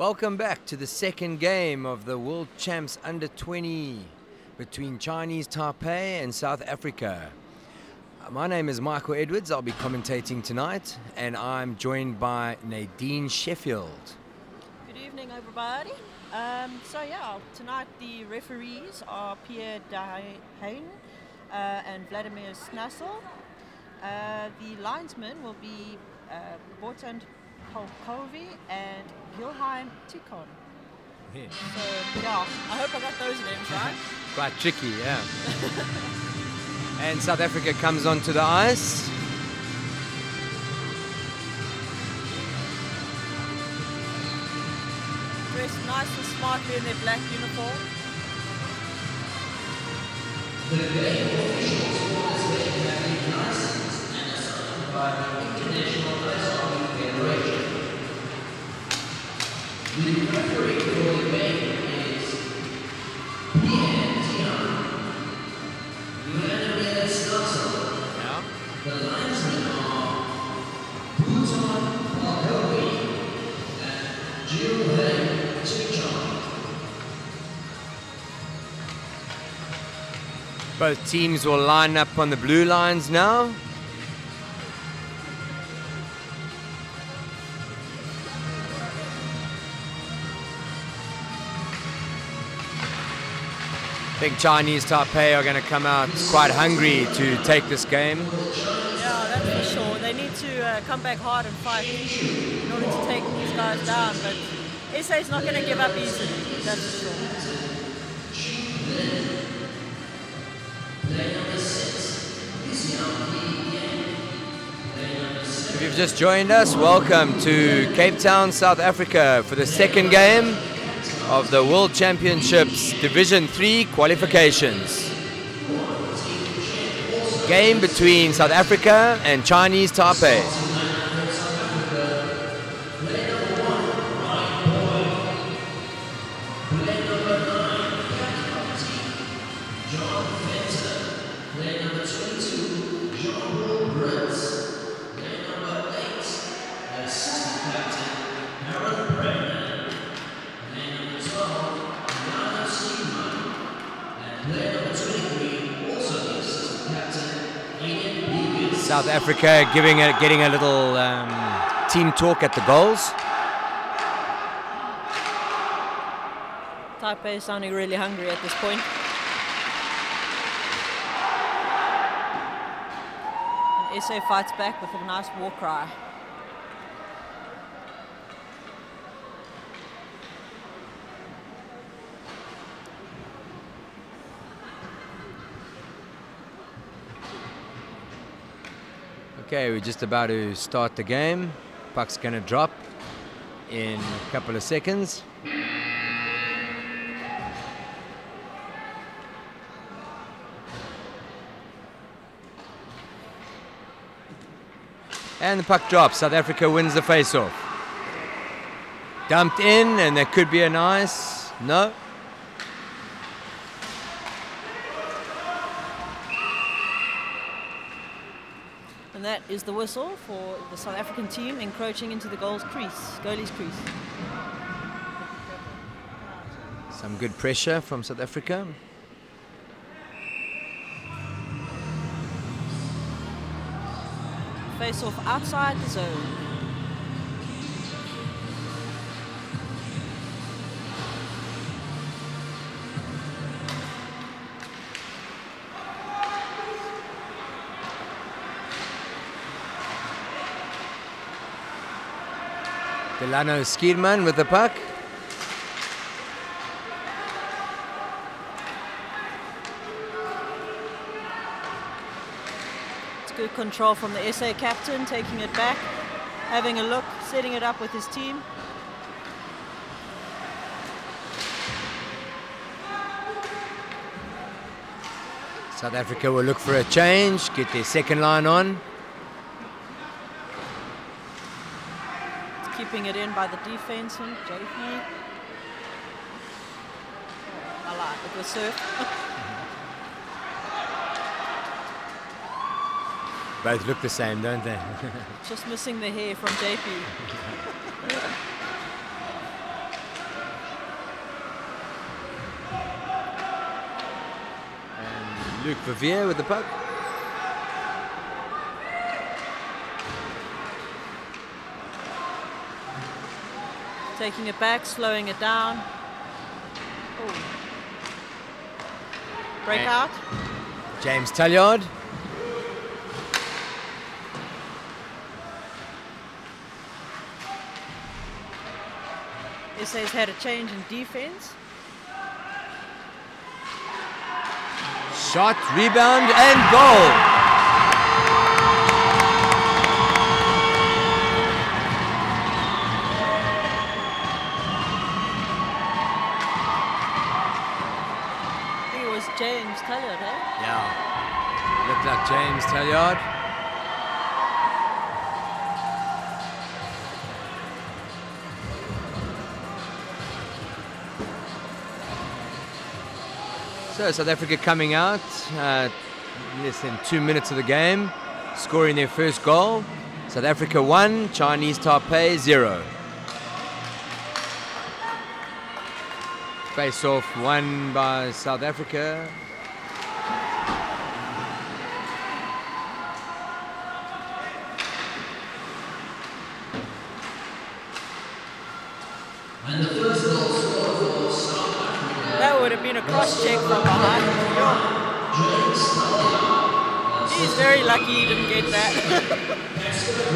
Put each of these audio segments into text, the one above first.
Welcome back to the second game of the World Champs Under 20 between Chinese Taipei and South Africa. My name is Michael Edwards. I'll be commentating tonight, and I'm joined by Nadine Sheffield. Good evening, everybody. Tonight the referees are Pierre Dahain and Vladimir Snassel. The linesmen will be Bortand Polkovi and Gilheim Tikon. Yeah. So, yeah, I hope I got those names right. Quite tricky, yeah. And South Africa comes onto the ice. Dressed nice and smartly in their black uniform. The game officials for this game have been licensed and assigned by the International Ice Hockey Federation. The referee for the game is Pierre Dahain, Vladimir Snassel. Yeah. The linesmen are Bortand Polkovi and Gilheim Tikon. Both teams will line up on the blue lines now. I think Chinese Taipei are going to come out quite hungry to take this game. Yeah, that's for sure. They need to come back hard and fight in order to take these guys down. But SA is not going to give up easily, that's for sure. If you've just joined us, welcome to Cape Town, South Africa for the second game of the World Championships Division 3 qualifications. Game between South Africa and Chinese Taipei. South Africa getting a little team talk at the goals. Taipei is sounding really hungry at this point. And SA fights back with a nice war cry. Okay, we're just about to start the game. Puck's going to drop in a couple of seconds. And the puck drops. South Africa wins the face-off. Dumped in, and there could be a nice... No. And that is the whistle for the South African team encroaching into the goalie's crease. Some good pressure from South Africa. Face off outside the zone. Delano Skierman with the puck. It's good control from the SA captain, taking it back, having a look, setting it up with his team. South Africa will look for a change, get their second line on. Keeping it in by the defenseman, JP. I like it, the surf. Both look the same, don't they? Just missing the hair from JP. Luke Verveer with the puck. Taking it back, slowing it down. Ooh. Break out. James Talliard. SA's had a change in defense. Shot, rebound, and goal. James Talliard, eh? Yeah. Looked like James Talliard. So South Africa coming out less than 2 minutes of the game, scoring their first goal. South Africa 1, Chinese Taipei 0. Face off won by South Africa. And the first goal scored for South Africa. That would have been a cross check from behind. He's very lucky he didn't get that.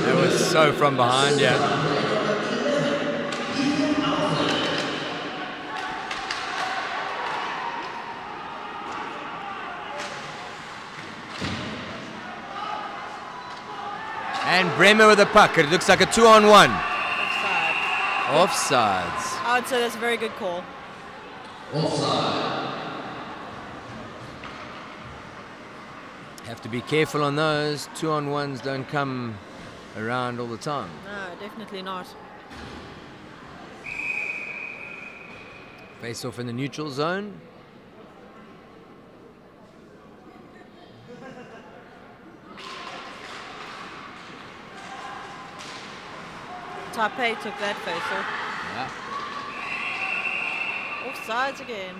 That was so from behind, yeah. And Bremer with the puck. It looks like a 2-on-1. Offside. Offsides. I would say that's a very good call. Offside. Have to be careful on those. 2-on-1s don't come around all the time. No, definitely not. Face off in the neutral zone. Taipei took that face off. Yeah. Offsides again.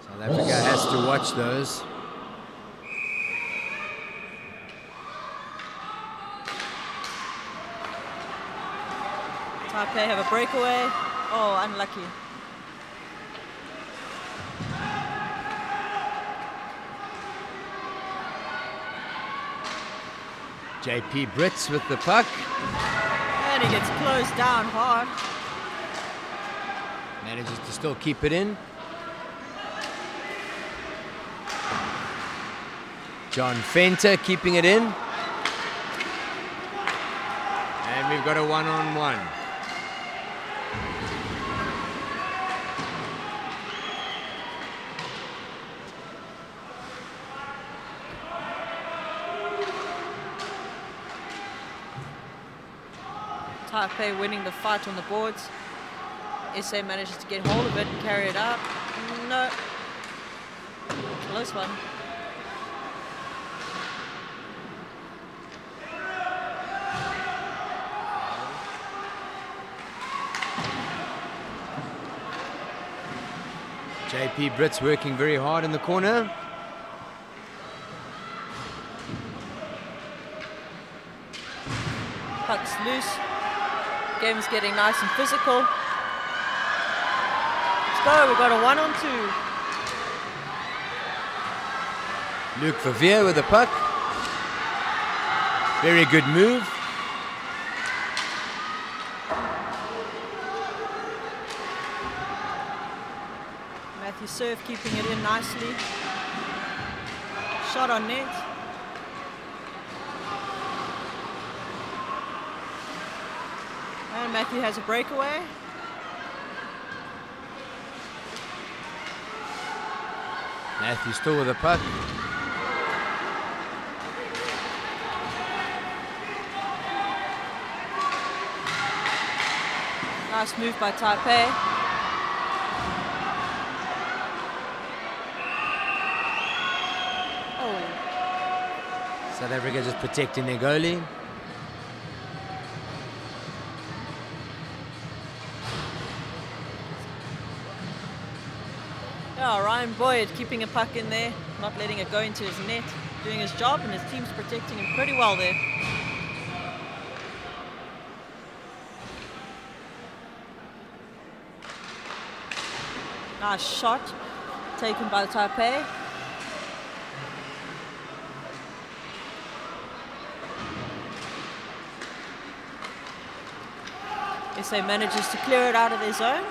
South Africa has to watch those. Taipei have a breakaway. Oh, unlucky. JP Brits with the puck. And he gets closed down hard. Manages to still keep it in. John Fenter keeping it in. And we've got a 1-on-1. Taipei winning the fight on the boards. SA manages to get hold of it and carry it out. No. Close one. JP Brits working very hard in the corner. Puck's loose. Game's getting nice and physical. Let's go, we've got a 1-on-2. Luke Verveer with the puck. Very good move. Matthew Surf keeping it in nicely. Shot on net. And Matthew has a breakaway. Matthew still with the puck. Nice move by Taipei. Oh. South Africa just protecting their goalie. Yeah, Ryan Boyd keeping a puck in there, not letting it go into his net, doing his job, and his team's protecting him pretty well there. Nice shot taken by Taipei. SA manages to clear it out of their zone.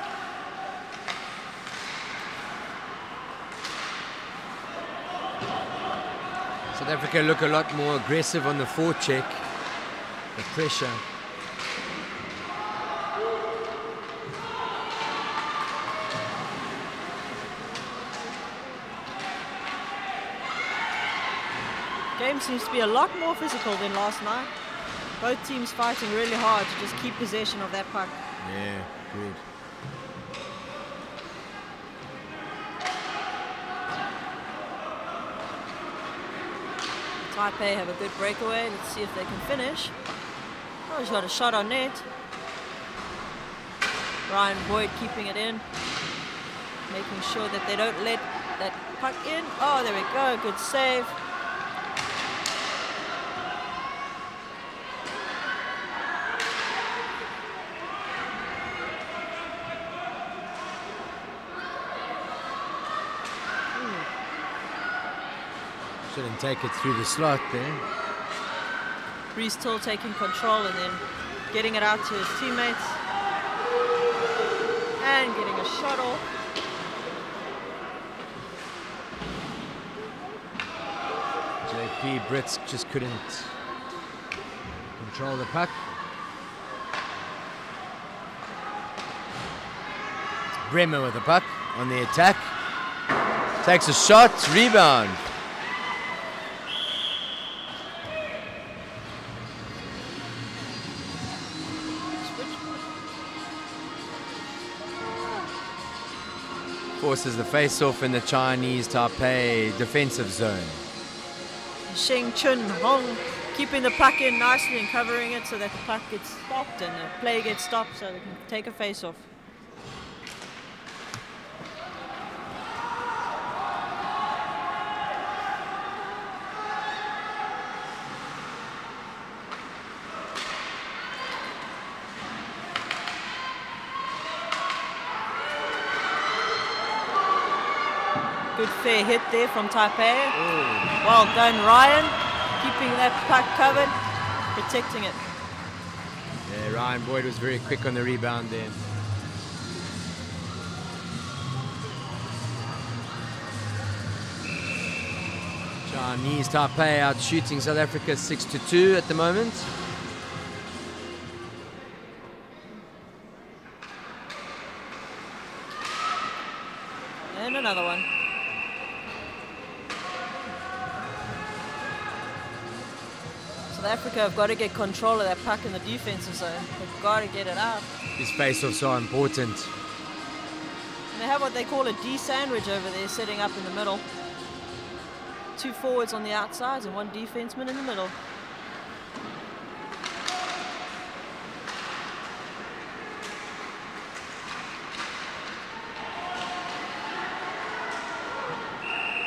South Africa look a lot more aggressive on the forecheck. The pressure. Game seems to be a lot more physical than last night. Both teams fighting really hard to just keep possession of that puck. Yeah, good. Taipei have a good breakaway. Let's see if they can finish. Oh, he's got a shot on net. Ryan Boyd keeping it in, making sure that they don't let that puck in. Oh, there we go. Good save. Shouldn't take it through the slot there. Reese Till taking control and then getting it out to his teammates. And getting a shot off. JP Brits just couldn't control the puck. Bremer with the puck on the attack. Takes a shot, rebound. Forces the face-off in the Chinese Taipei defensive zone. Sheng Chun Hong keeping the puck in nicely and covering it so that the puck gets stopped and the play gets stopped so they can take a face-off. Good fair hit there from Taipei. Ooh. Well done, Ryan. Keeping that puck covered, protecting it. Yeah, Ryan Boyd was very quick on the rebound there. Chinese Taipei out shooting South Africa 6-2 at the moment. And another one. South Africa have got to get control of that puck in the defensive zone. They've got to get it out. These face-offs are important. And they have what they call a D sandwich over there, setting up in the middle. 2 forwards on the outsides and 1 defenseman in the middle.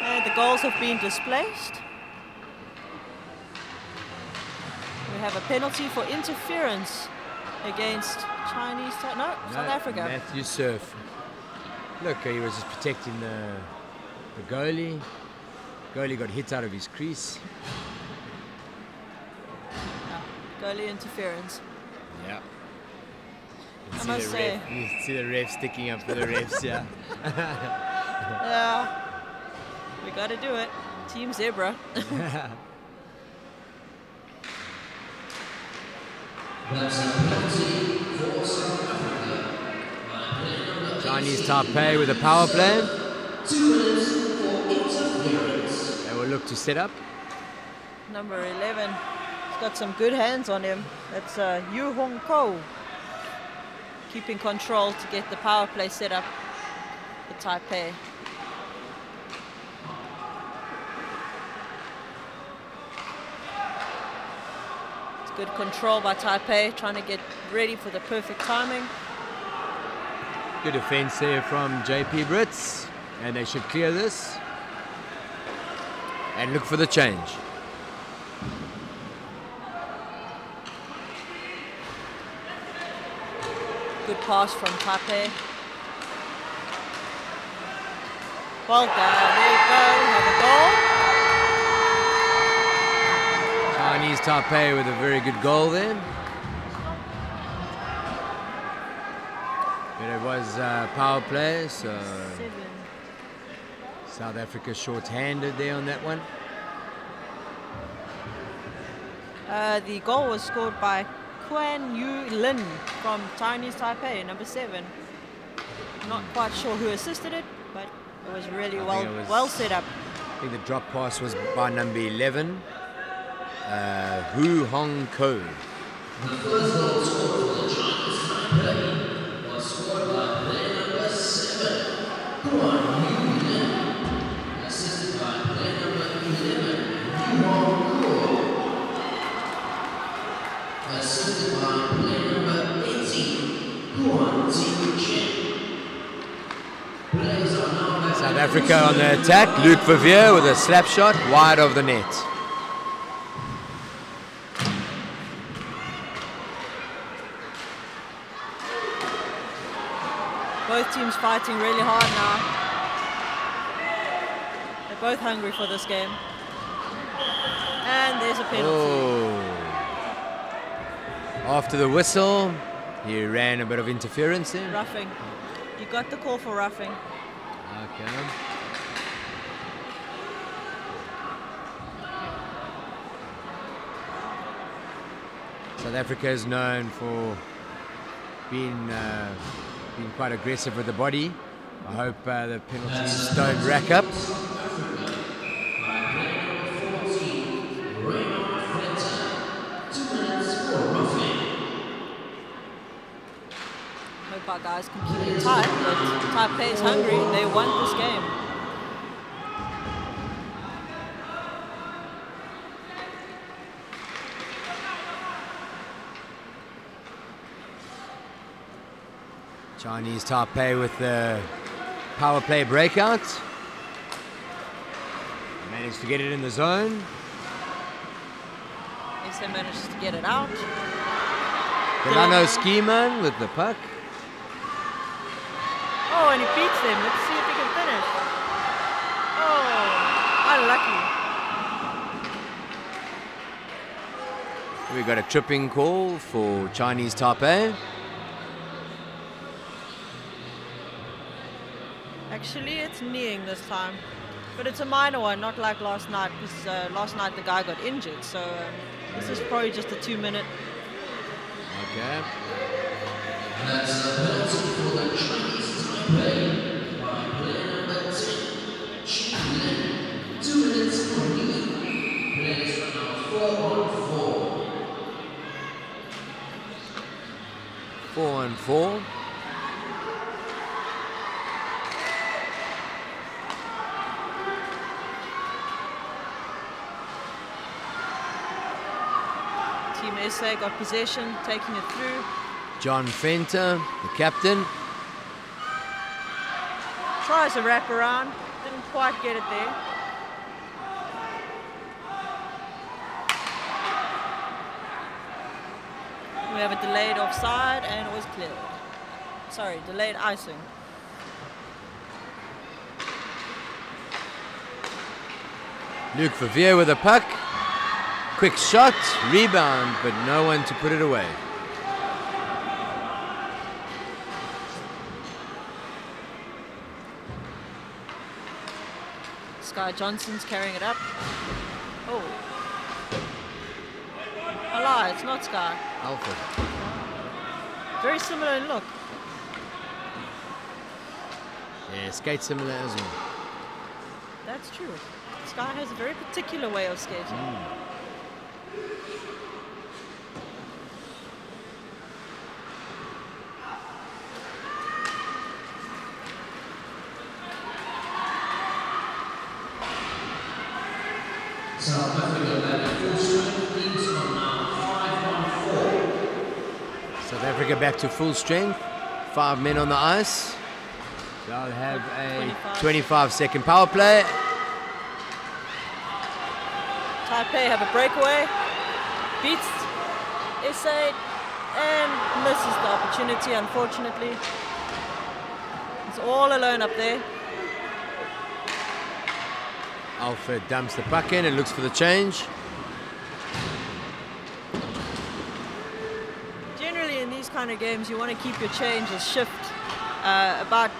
And the goals have been displaced. We have a penalty for interference against South Africa. Matthew Surf. Look, he was just protecting the goalie. Goalie got hit out of his crease. Goalie interference. Yeah. I must say. You see the ref sticking up for the refs, yeah. Yeah. We got to do it. Team Zebra. Chinese Taipei with a power play. They will look to set up. Number 11. He's got some good hands on him. That's Yu Hong Ko. Keeping control to get the power play set up for Taipei. Good control by Taipei, trying to get ready for the perfect timing. Good defense there from JP Brits. And they should clear this. And look for the change. Good pass from Taipei. Well done. There you go. We have a goal. Chinese Taipei with a very good goal there. But it was power play, so 7. South Africa short-handed there on that one. The goal was scored by Quan Yu Lin from Chinese Taipei, number 7. Not quite sure who assisted it, but it was really well set up. I think the drop pass was by number 11, Hu Hong Ko. The first goal scored for the Chinese Taipei was scored by player number 7, Quan Yu Lin, assisted by player number 11, Yu Hong Ko, assisted by player number 18, Quan Ziyu Chen. Players are now back. South Africa on the attack. Luke Verveer with a slap shot wide of the net. Both teams fighting really hard now. They're both hungry for this game. And there's a penalty. Oh. After the whistle, he ran a bit of interference there. Roughing. You got the call for roughing. Okay. South Africa is known for being quite aggressive with the body. I hope the penalties don't rack up. Hope our guys can keep it tight, but Taipei is hungry. They want this game. Chinese Taipei with the power play breakout. Managed to get it in the zone. Yes, they managed to get it out. Delano Skiman with the puck. Oh, and he beats them. Let's see if he can finish. Oh, unlucky. We got a tripping call for Chinese Taipei. Actually, it's kneeing this time. But it's a minor one, not like last night, because last night the guy got injured. So this is probably just a 2-minute. Okay. That's a penalty for the Chinese Taipei by player number 10, Qi Lin. 2 minutes for knee. Players are now 4-on-4. 4-on-4. Team SA got possession, taking it through. John Fenter, the captain. Tries a wrap around, didn't quite get it there. We have a delayed offside and it was cleared. Sorry, delayed icing. Luke Verveer with a puck. Quick shot, rebound, but no one to put it away. Sky Johnson's carrying it up. Oh. I lie, it's not Sky. Alfred. Very similar in look. Yeah, skate similar as well. That's true. Sky has a very particular way of skating. South Africa back at full strength. Teams are now 5-on-4. South Africa back to full strength. 5 men on the ice. They'll have a 25-second power play. Taipei have a breakaway. Beats SA and misses the opportunity, unfortunately. It's all alone up there. Alfred dumps the puck in and looks for the change. Generally in these kind of games you want to keep your changes shift about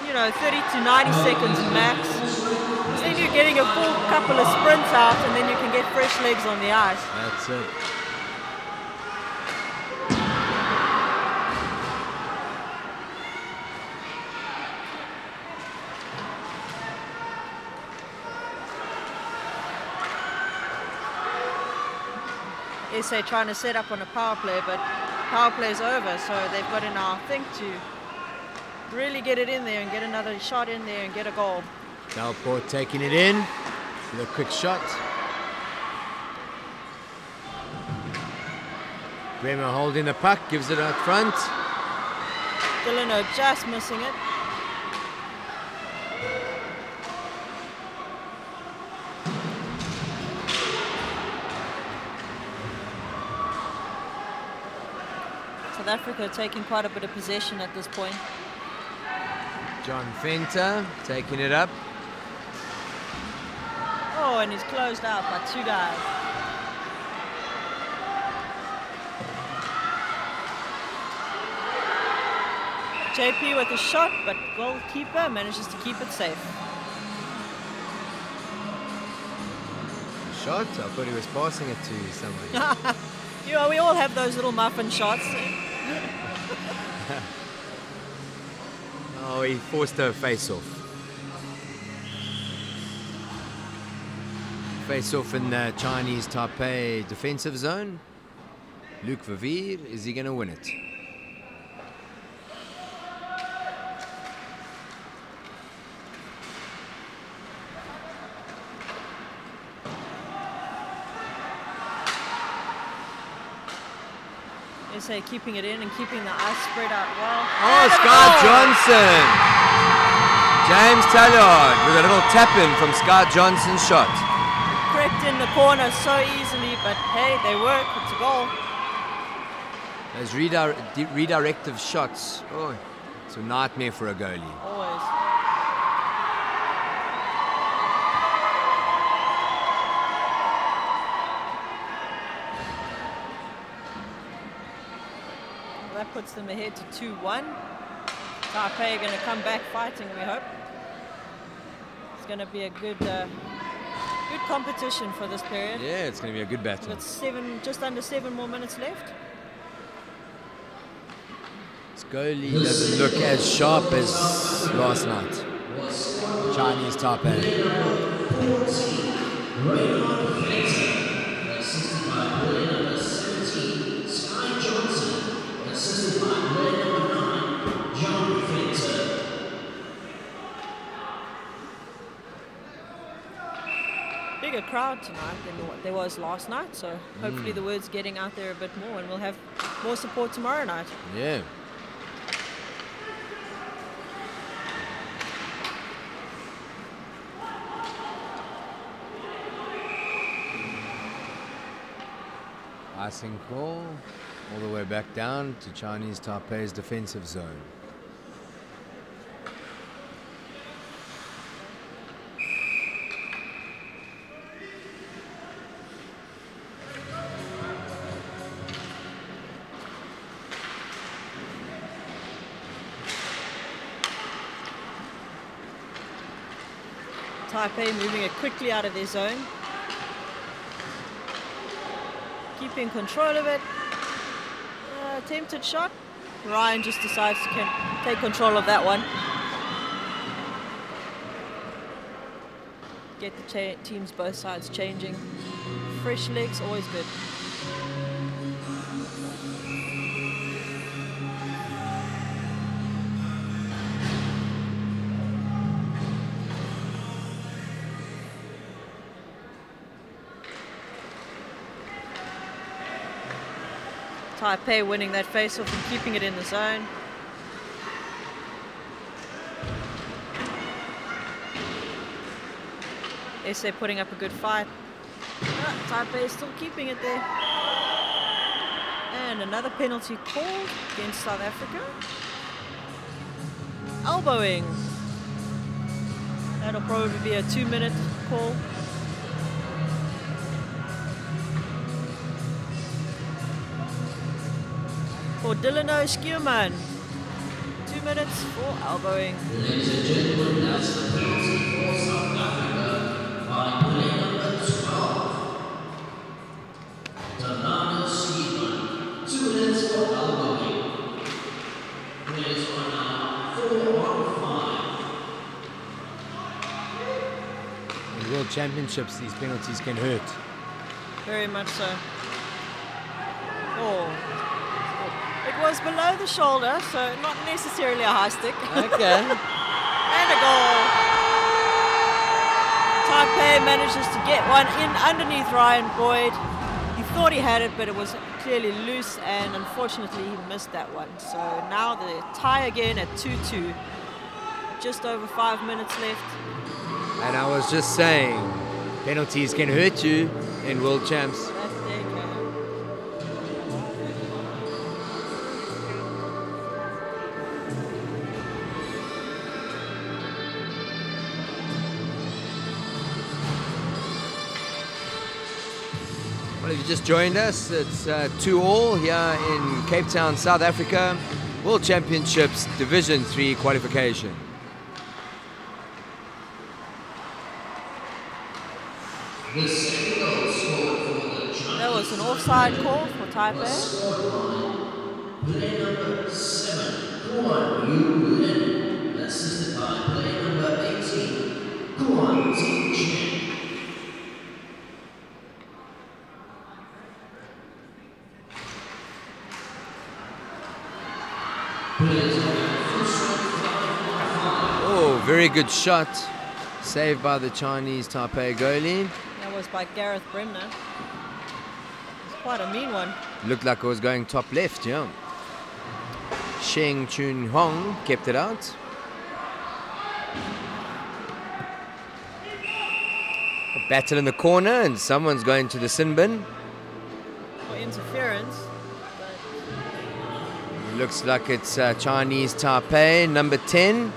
30 to 90 seconds max. So then you're getting a full couple of sprints out and then you can get fresh legs on the ice. That's it. SA trying to set up on a power play, but power play's over, so they've got to now think to really get it in there and get another shot in there and get a goal. Dalport taking it in with a quick shot. Bremer holding the puck, gives it out front. Delano just missing it. South Africa taking quite a bit of possession at this point. John Fenter taking it up. Oh, and he's closed out by two guys. JP with a shot, but goalkeeper manages to keep it safe. Shot? I thought he was passing it to somebody. We all have those little muffin shots. Oh, he forced a face-off. Face-off in the Chinese Taipei defensive zone. Luc Verveer, is he going to win it? SA keeping it in and keeping the ice spread out well. Oh, Scott Johnson! James Tallard with a little tap-in from Scott Johnson's shot. Crept in the corner so easily, but hey, they work. It's a goal. Those redirective shots, oh, it's a nightmare for a goalie. Always. That puts them ahead to 2-1. Taipei are going to come back fighting, we hope. It's going to be a good competition for this period. Yeah, it's going to be a good battle. It's just under 7 more minutes left. This goalie doesn't look as sharp as last night. Chinese Taipei. Bigger crowd tonight than what there was last night, so hopefully the word's getting out there a bit more and we'll have more support tomorrow night. Yeah. Icing call all the way back down to Chinese Taipei's defensive zone. Taipei moving it quickly out of their zone. Keeping control of it. Attempted shot. Ryan just decides to take control of that one. Get the teams both sides changing. Fresh legs, always good. Taipei winning that face-off and keeping it in the zone. SA putting up a good fight. Taipei still keeping it there. And another penalty called against South Africa. Elbowing. That'll probably be a 2-minute call. For Delano Skierman. 2 minutes for elbowing. Ladies and gentlemen, that's the penalty for South Africa by player number 12. Delano Skierman. 2 minutes for elbowing. Players are now 4 on 5. In World Championships, these penalties can hurt. Very much so. Oh. It was below the shoulder, so not necessarily a high stick. Okay. And a goal. Taipei manages to get one in underneath Ryan Boyd. He thought he had it, but it was clearly loose, and unfortunately he missed that one. So now the tie again at 2-2. Just over 5 minutes left. And I was just saying, penalties can hurt you in World Champs. That's their game. Well, if you just joined us, it's 2-2 here in Cape Town, South Africa. World Championships Division 3 qualification. The second goal scored for the Chinese. That was an offside call for Taipei. Scored by player number 7, Kuan Yu Lin, assisted by player number 18, Kuan Ting Chen. Oh, very good shot. Saved by the Chinese Taipei goalie. That was by Gareth Bremner. It's quite a mean one. Looked like it was going top left, yeah. Sheng Chun Hong kept it out. A battle in the corner, and someone's going to the sin bin. For interference. Looks like it's Chinese Taipei, number 10.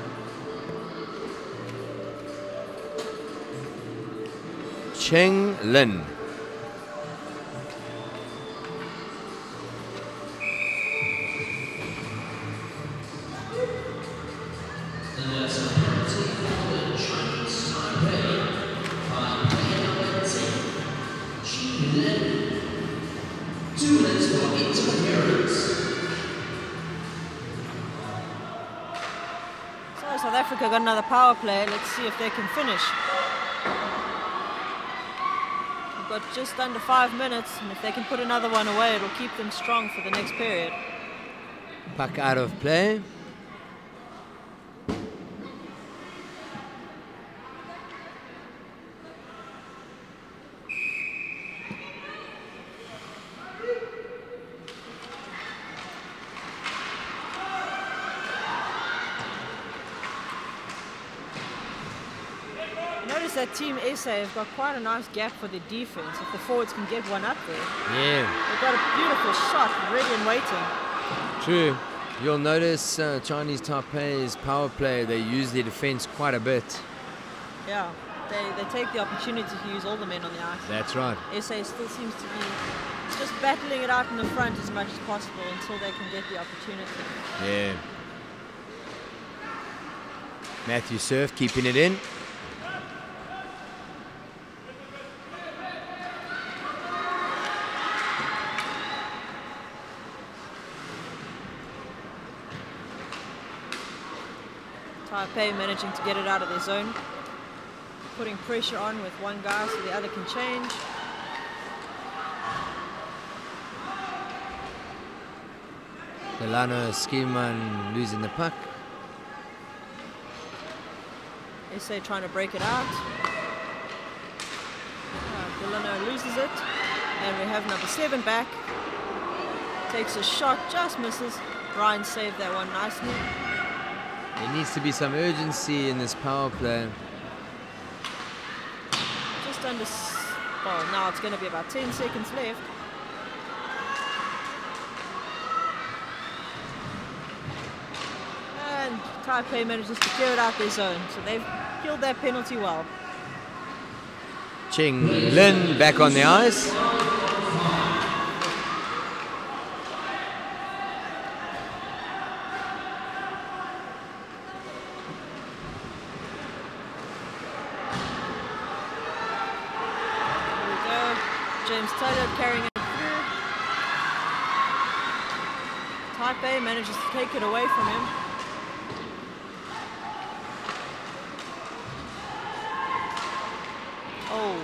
Cheng Lin. And that's a penalty for the Chinese Taipei by player number 10, Cheng Lin. 2 minutes for interference. So South Africa got another power play. Let's see if they can finish. We've got just under 5 minutes, and if they can put another one away, it'll keep them strong for the next period. Puck out of play. Notice that Team SA have got quite a nice gap for the defense. If the forwards can get one up there, Yeah, they've got a beautiful shot ready and waiting. true. You'll notice Chinese Taipei's power play, they use their defense quite a bit. Yeah, they take the opportunity to use all the men on the ice. That's right. SA still seems to be just battling it out in the front as much as possible until they can get the opportunity. Yeah. Matthew Surf keeping it in. Taipei managing to get it out of their zone. Putting pressure on with one guy so the other can change. Delano Skierman losing the puck. SA trying to break it out. Delano loses it. And we have number 7 back. Takes a shot, just misses. Ryan saved that one nicely. There needs to be some urgency in this power play. well, now it's going to be about 10 seconds left. And Taipei manages to clear it out their zone, so they've killed that penalty well. Ching Lin back on the ice. Carrying it through. Taipei manages to take it away from him. Oh,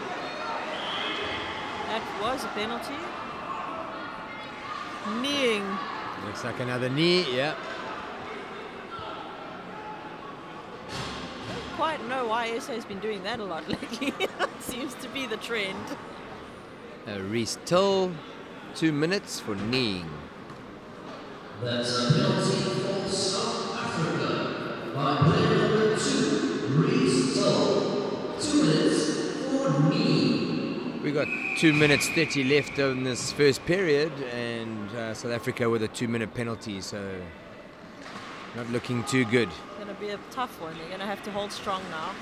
that was a penalty. Kneeing. Looks like another knee, yeah. I don't quite know why SA's been doing that a lot lately. It seems to be the trend. Reese Till, 2 minutes for kneeing. That's a penalty for South Africa by player number 2, Reese Till. 2 minutes for kneeing. We got 2 minutes 30 left in this first period, and South Africa with a 2-minute penalty, so not looking too good. It's going to be a tough one. They're going to have to hold strong now.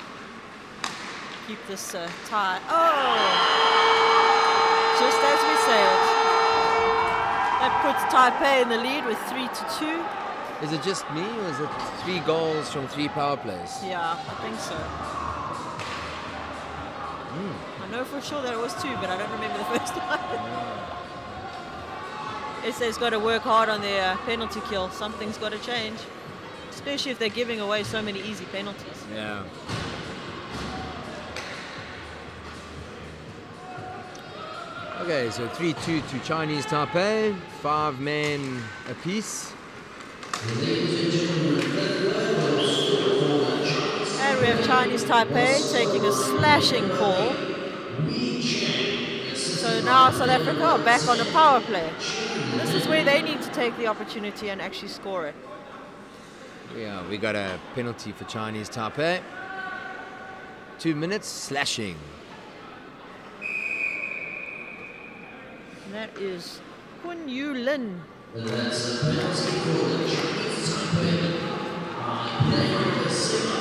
Keep this tie. Oh! Just as we said, that puts Taipei in the lead with 3-2. Is it just me, or is it 3 goals from 3 power plays? Yeah, I think so. I know for sure that it was 2, but I don't remember the first one. SA's got to work hard on their penalty kill. Something's got to change, especially if they're giving away so many easy penalties. Yeah. Okay, so 3-2 to Chinese Taipei, 5 men apiece. And we have Chinese Taipei taking a slashing call. So now South Africa are back on a power play. This is where they need to take the opportunity and actually score it. Yeah, we got a penalty for Chinese Taipei. 2 minutes slashing. And that is Kun Yu Lin. And that's a penalty for the Chinese Taipei. Player number 7,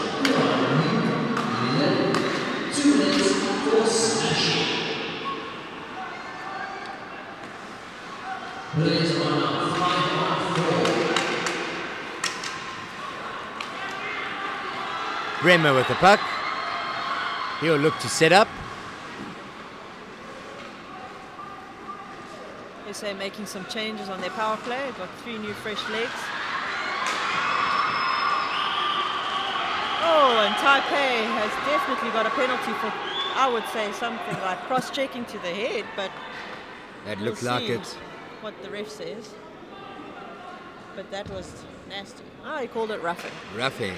2 minutes for slashing. Players are now 5-4. Bremer with the puck. He'll look to set up. SA making some changes on their power play. Got 3 new fresh legs. Oh, and Taipei has definitely got a penalty for, I would say, something like cross-checking to the head, but That looked like it. What the ref says. But that was nasty. Oh, he called it roughing. Roughing.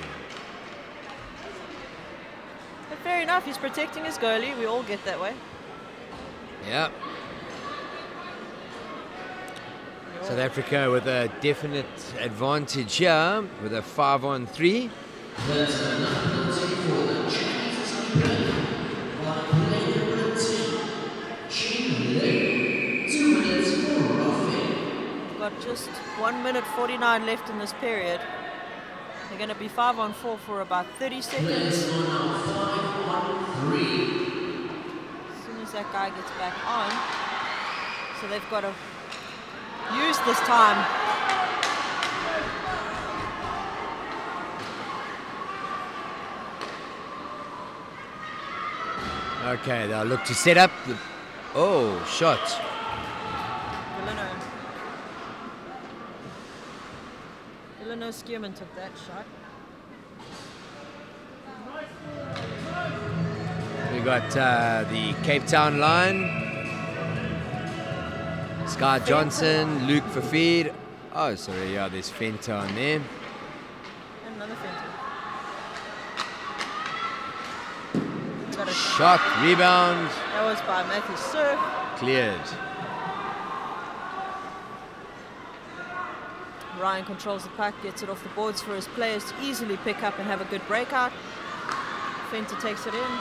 But fair enough, he's protecting his goalie. We all get that way. Yeah. South Africa with a definite advantage here with a 5-on-3. That's another penalty for the Chinese Taipei by player number 10, Ching Lei. 2 minutes for roughing. We've got just 1 minute 49 left in this period. They're going to be 5-on-4 for about 30 seconds. Players are now 5-on-3. As soon as that guy gets back on. So they've got to use this time. Okay, they'll look to set up. Oh, shot. Delano Skierman took that shot. We got the Cape Town line. Sky Johnson, Luke Verveer. Oh, sorry, yeah, there's Fenta on there. And another Fenta. Got a Shot, rebound, That was by Matthew Surf. cleared. Ryan controls the puck, gets it off the boards for his players to easily pick up and have a good breakout. Fenta takes it in.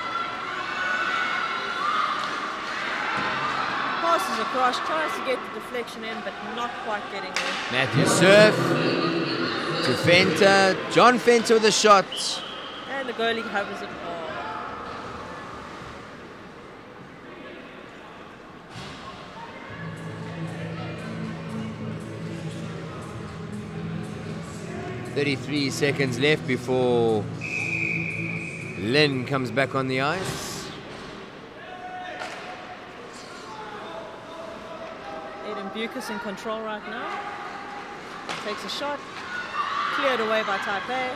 passes across, tries to get the deflection in, but not quite getting there. Matthew Surf to Fenter. John Fenter with a shot. And the goalie covers it. Oh. 33 seconds left before Lin comes back on the ice. Aiden Bucas in control right now. Takes a shot. Cleared away by Taipei.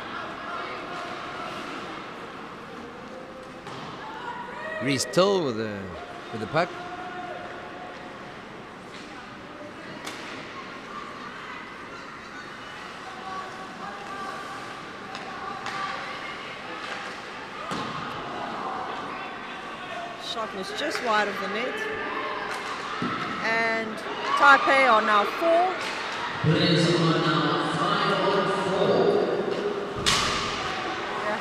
Reese Till with the puck. Shot was just wide of the net. And Taipei are now 4. Players are now 5-on-4. Yeah.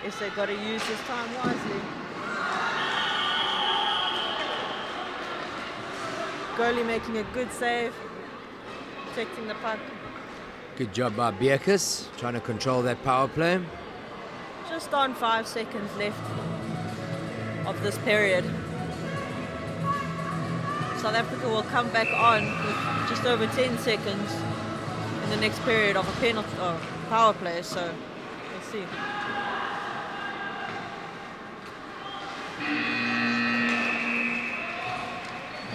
Guess they've got to use this time wisely. Goalie making a good save, protecting the puck. Good job by Bierkus, trying to control that power play. Just on 5 seconds left of this period. South Africa will come back on with just over 10 seconds in the next period of a penalty or power play, so we'll see.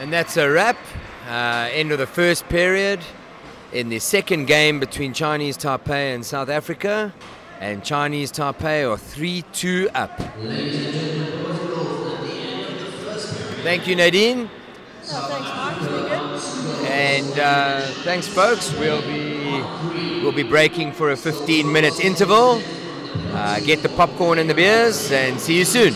And that's a wrap. End of the first period in the second game between Chinese Taipei and South Africa. And Chinese Taipei are 3-2 up. Ladies and gentlemen, boys and girls, at the end of the first period. Thank you, Nadine. Oh, thanks, Mark. It's been good. And thanks, folks. We'll be breaking for a 15-minute interval. Get the popcorn and the beers, and see you soon.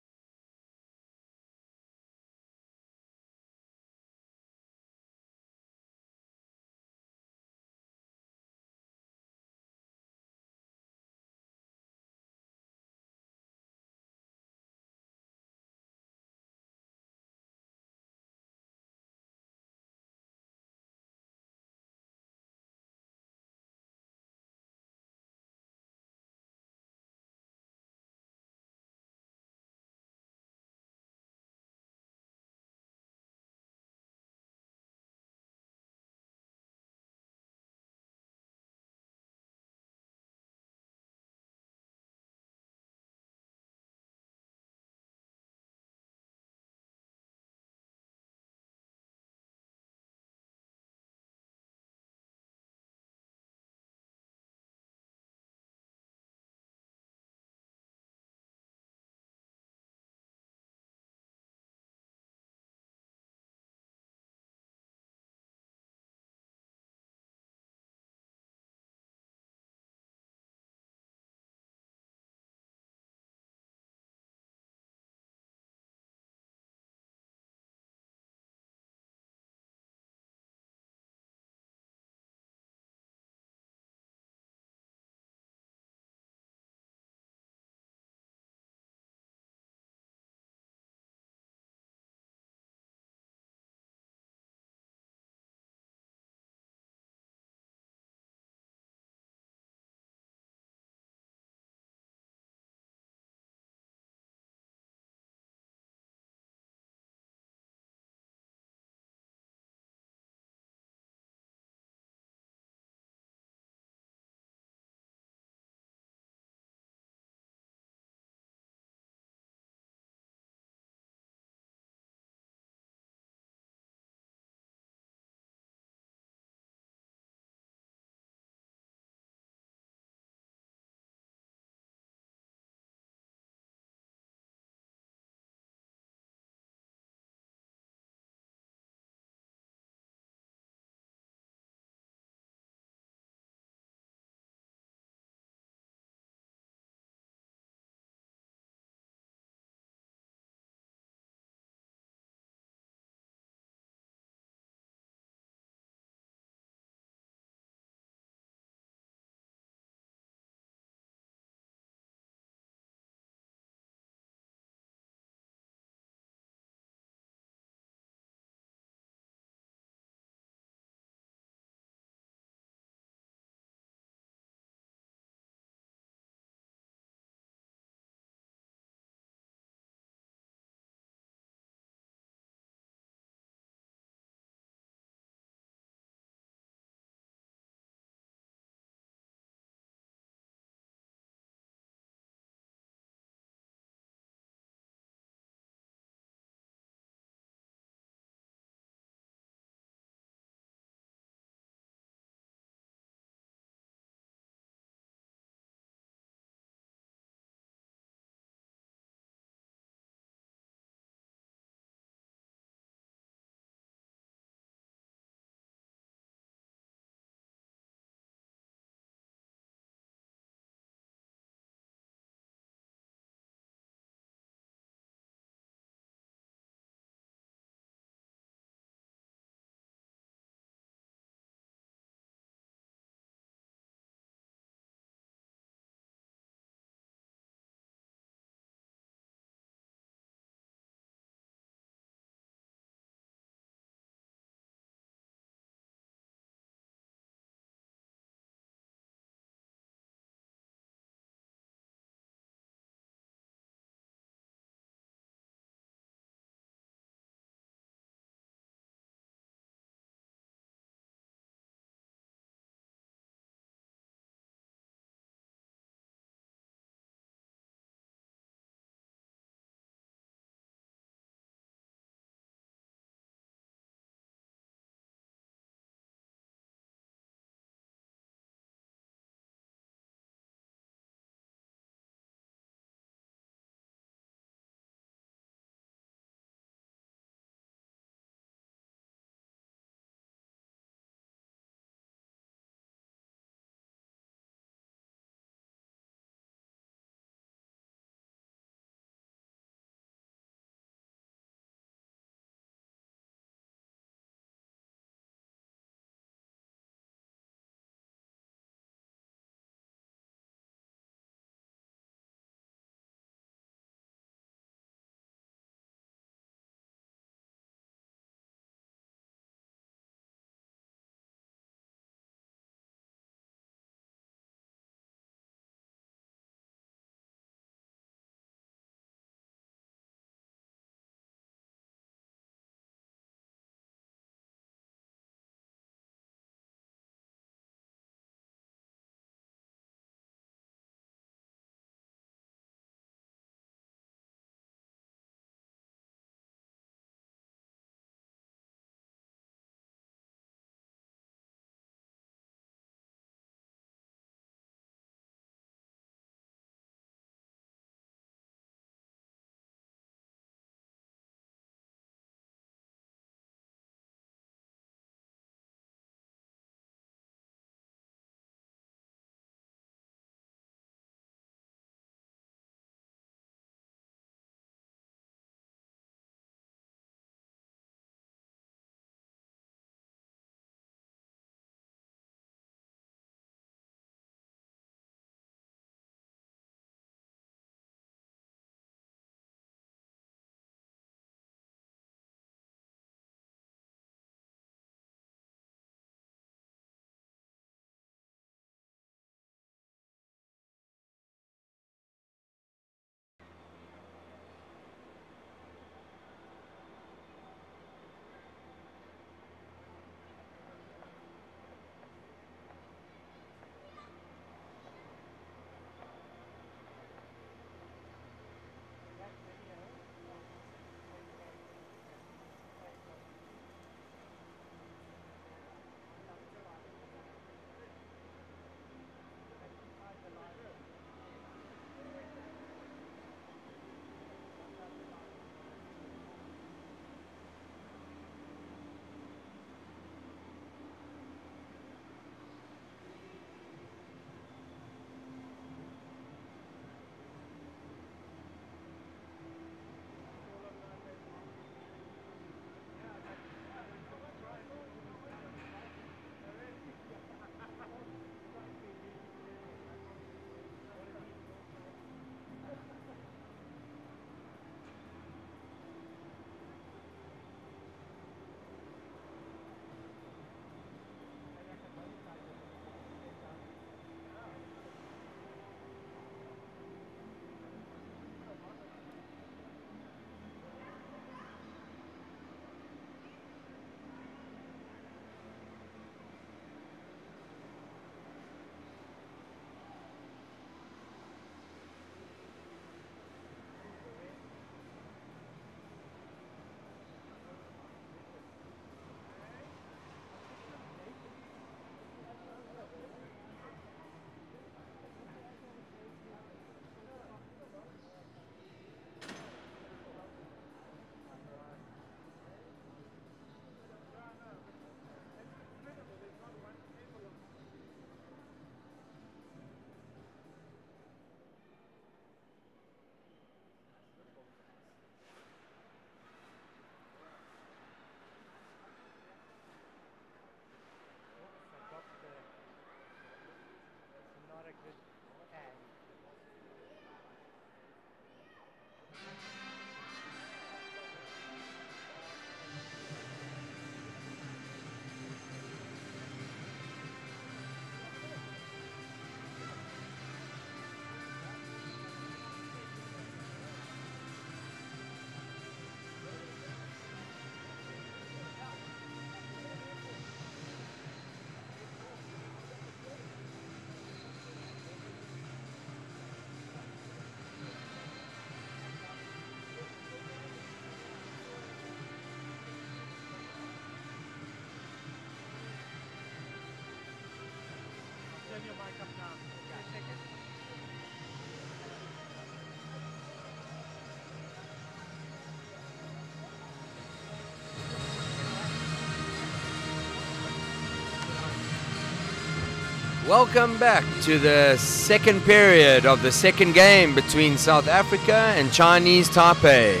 Welcome back to the second period of the second game between South Africa and Chinese Taipei.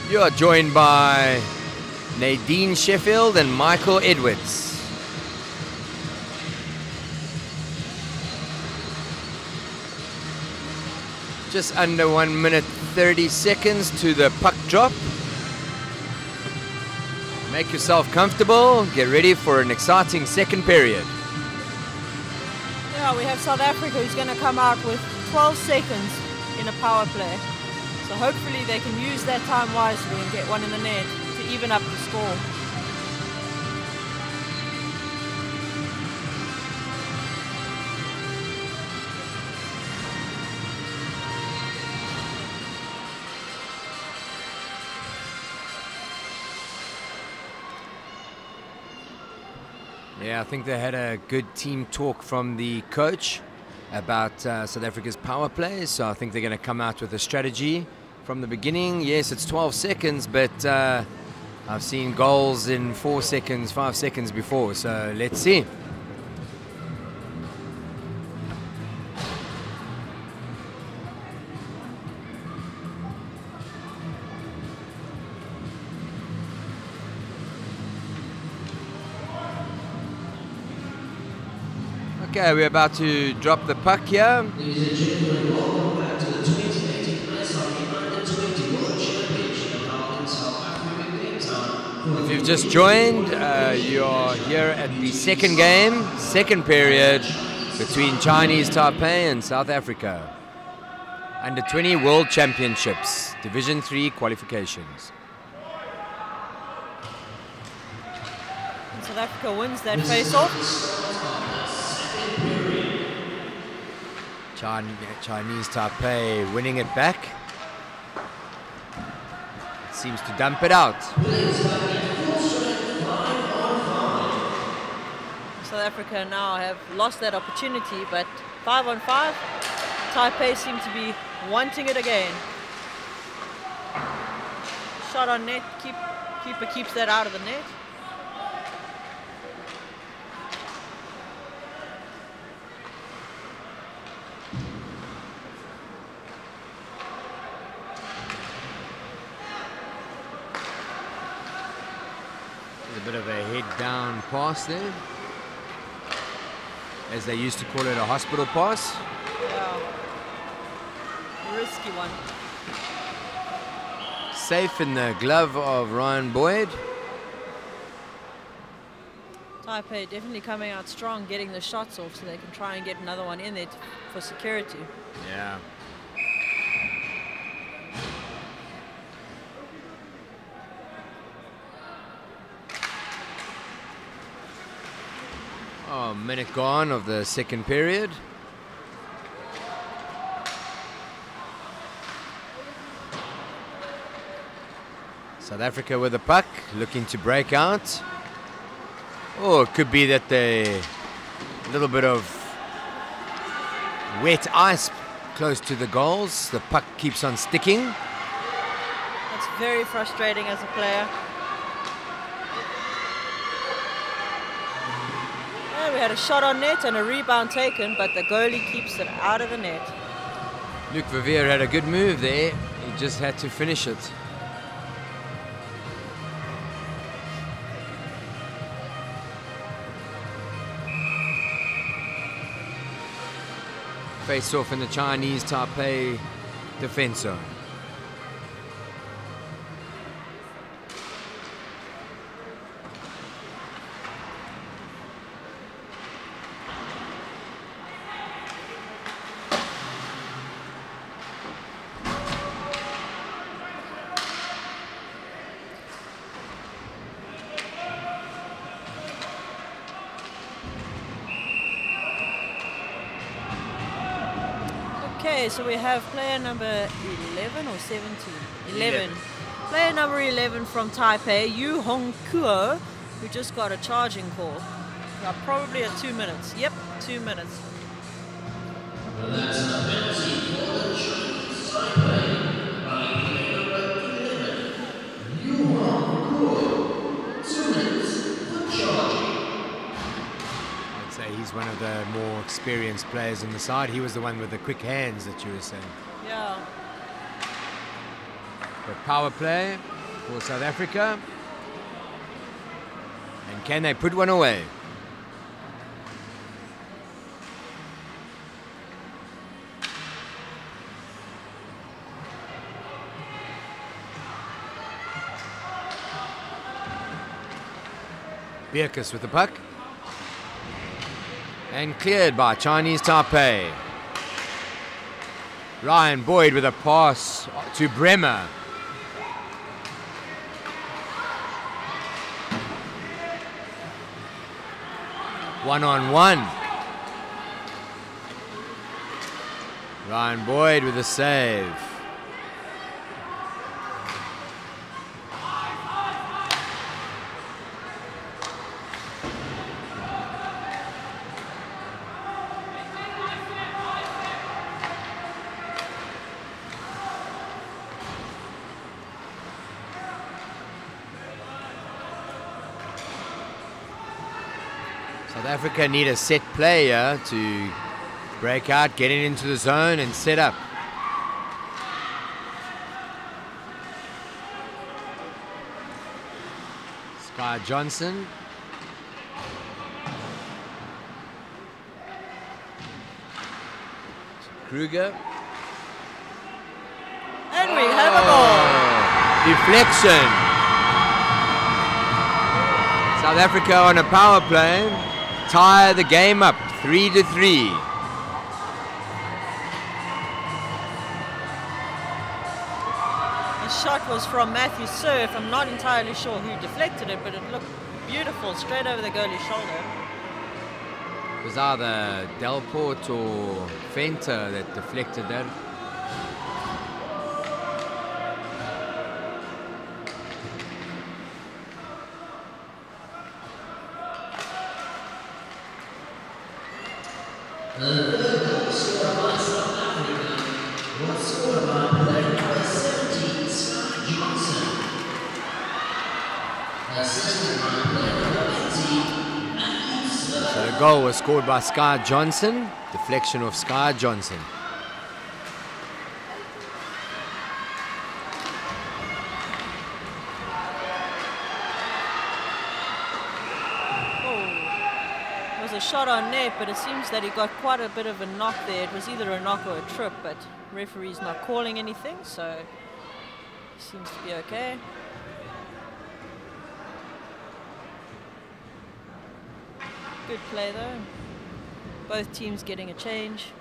You are joined by Nadine Sheffield and Michael Edwards. Just under 1 minute 30 seconds to the puck drop. Make yourself comfortable, get ready for an exciting second period. Yeah, we have South Africa who's going to come out with 12 seconds in a power play. So hopefully they can use that time wisely and get one in the net to even up the score. Yeah, I think they had a good team talk from the coach about South Africa's power play. So I think they're going to come out with a strategy from the beginning. Yes, it's 12 seconds, but I've seen goals in 4 seconds, 5 seconds before. So let's see. Okay, we're about to drop the puck here. Ladies and gentlemen, welcome back to the 2018 Ice Hockey Under-20 World Championship held in South Africa, Cape Town. If you've just joined, you're here at the second game, second period between Chinese Taipei and South Africa. Under-20 World Championships, Division 3 qualifications. And South Africa wins that face-off. Chinese Taipei winning it back. Seems to dump it out. South Africa now have lost that opportunity, but 5-on-5, Taipei seem to be wanting it again. Shot on net, keeper keeps that out of the net. A bit of a head-down pass there, as they used to call it, a hospital pass. Yeah. Risky one. Safe in the glove of Ryan Boyd. Taipei definitely coming out strong, getting the shots off so they can try and get another one in there for security. Yeah. Oh, minute gone of the second period. South Africa with the puck, looking to break out. Oh, it could be that a little bit of wet ice close to the goals. The puck keeps on sticking. That's very frustrating as a player. We had a shot on net and a rebound taken, but the goalie keeps it out of the net. Luc Verveer had a good move there. He just had to finish it. Face off in the Chinese Taipei defense zone. Okay, so we have player number 11 or 17? 11. Player number 11 from Taipei, Yu Hong Kuo, who just got a charging call. Probably at 2 minutes. Yep, 2 minutes. That's a penalty for the Chinese Taipei by player number 11. U20. 2 minutes for charging. I'd say he's one of the more experienced players on the side. He was the one with the quick hands that you were saying. Yeah. The power play for South Africa. And can they put one away? Bierkus with the puck. And cleared by Chinese Taipei. Ryan Boyd with a pass to Bremer. One-on-one. Ryan Boyd with a save. South Africa need a set player to break out, get it into the zone and set up. Sky Johnson. Kruger. And we have a goal. Deflection. South Africa on a power play. Tie the game up 3-3. The shot was from Matthew Surf. I'm not entirely sure who deflected it, but it looked beautiful, straight over the goalie's shoulder. It was either Delport or Fenter that deflected that. The third goal scored by South Africa was scored by player number 17, Sky Johnson. Assisted by player number 18, Matthew Surf. So the goal was scored by Sky Johnson. Deflection of Sky Johnson. A shot on net, but it seems that he got quite a bit of a knock there. It was either a knock or a trip, but referee's not calling anything, so seems to be okay. Good play though. Both teams getting a change.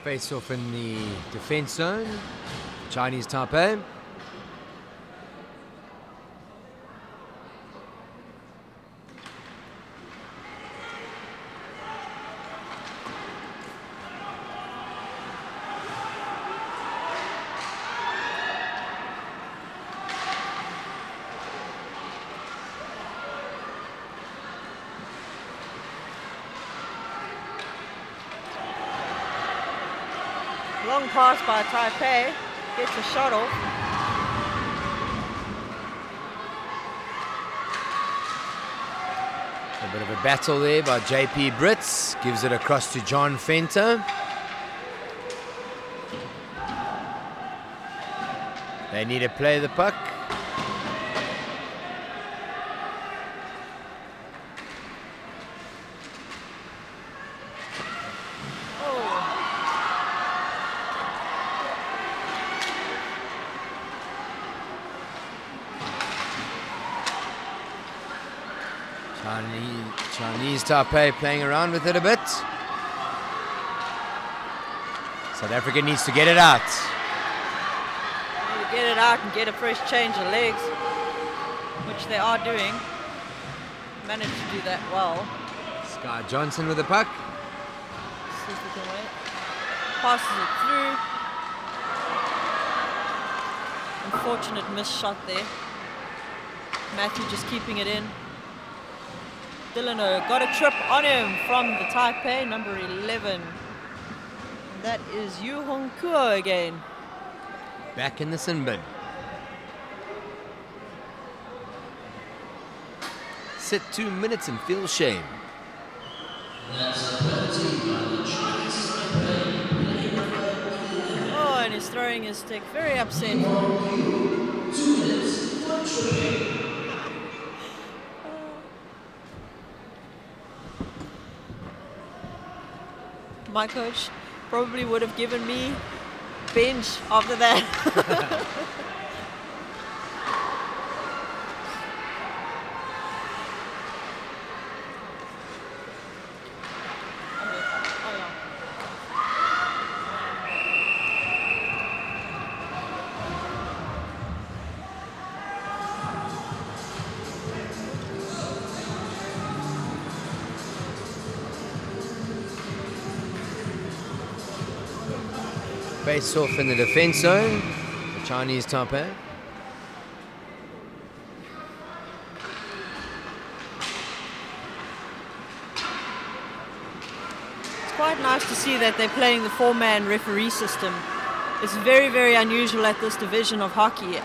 Face off in the defense zone. Chinese Taipei. Long pass by Taipei. Gets a shot off. A bit of a battle there by JP Brits. Gives it across to John Fenter. They need to play the puck. Chinese Taipei playing around with it a bit. South Africa needs to get it out. Need to get it out and get a fresh change of legs, which they are doing. Managed to do that well. Sky Johnson with the puck. See if we can wait. Passes it through. Unfortunate missed shot there. Matthew just keeping it in. Delano got a trip on him from the Taipei, number 11. And that is Yu Hong Kuo again. Back in the sin bin. Sit 2 minutes and feel shame. That's a penalty by the Chinese Taipei. Oh, and he's throwing his stick. Very upset. 2 minutes, 1 tripping. My coach probably would have given me bench after that. Face off in the defense zone, the Chinese Taipei. It's quite nice to see that they're playing the 4-man referee system. It's very, very unusual at this division of hockey.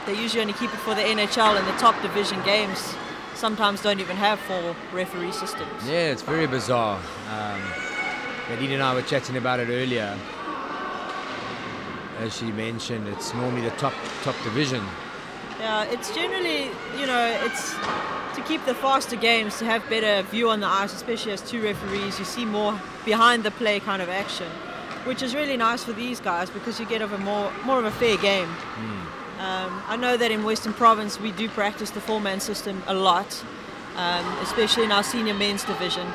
They usually only keep it for the NHL, and the top division games sometimes don't even have 4 referee systems. Yeah, it's very bizarre. Nadine and I were chatting about it earlier. As she mentioned, it's normally the top division. Yeah, it's generally, you know, it's to keep the faster games, to have better view on the ice, especially as 2 referees. You see more behind the play kind of action, which is really nice for these guys because you get more of a fair game. I know that in Western Province we do practice the 4-man system a lot, especially in our senior men's division.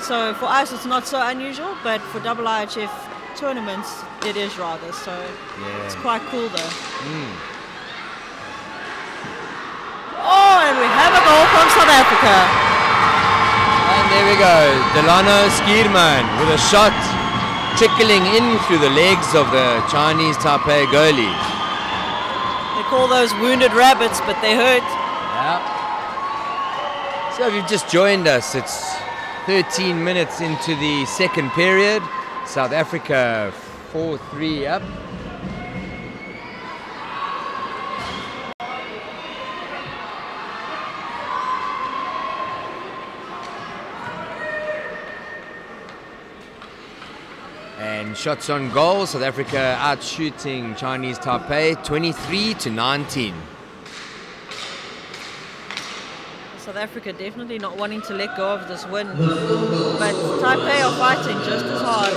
So for us it's not so unusual, but for IIHF tournaments it is rather, so yeah. It's quite cool though. Oh, and we have a goal from South Africa. And there we go, Delano Skierman with a shot trickling in through the legs of the Chinese Taipei goalie. They call those wounded rabbits, but they hurt. Yeah. So if you've just joined us, it's 13 minutes into the second period. South Africa 4-3 up. And shots on goal, South Africa outshooting Chinese Taipei 23-19. South Africa definitely not wanting to let go of this win, but Taipei are fighting just as hard.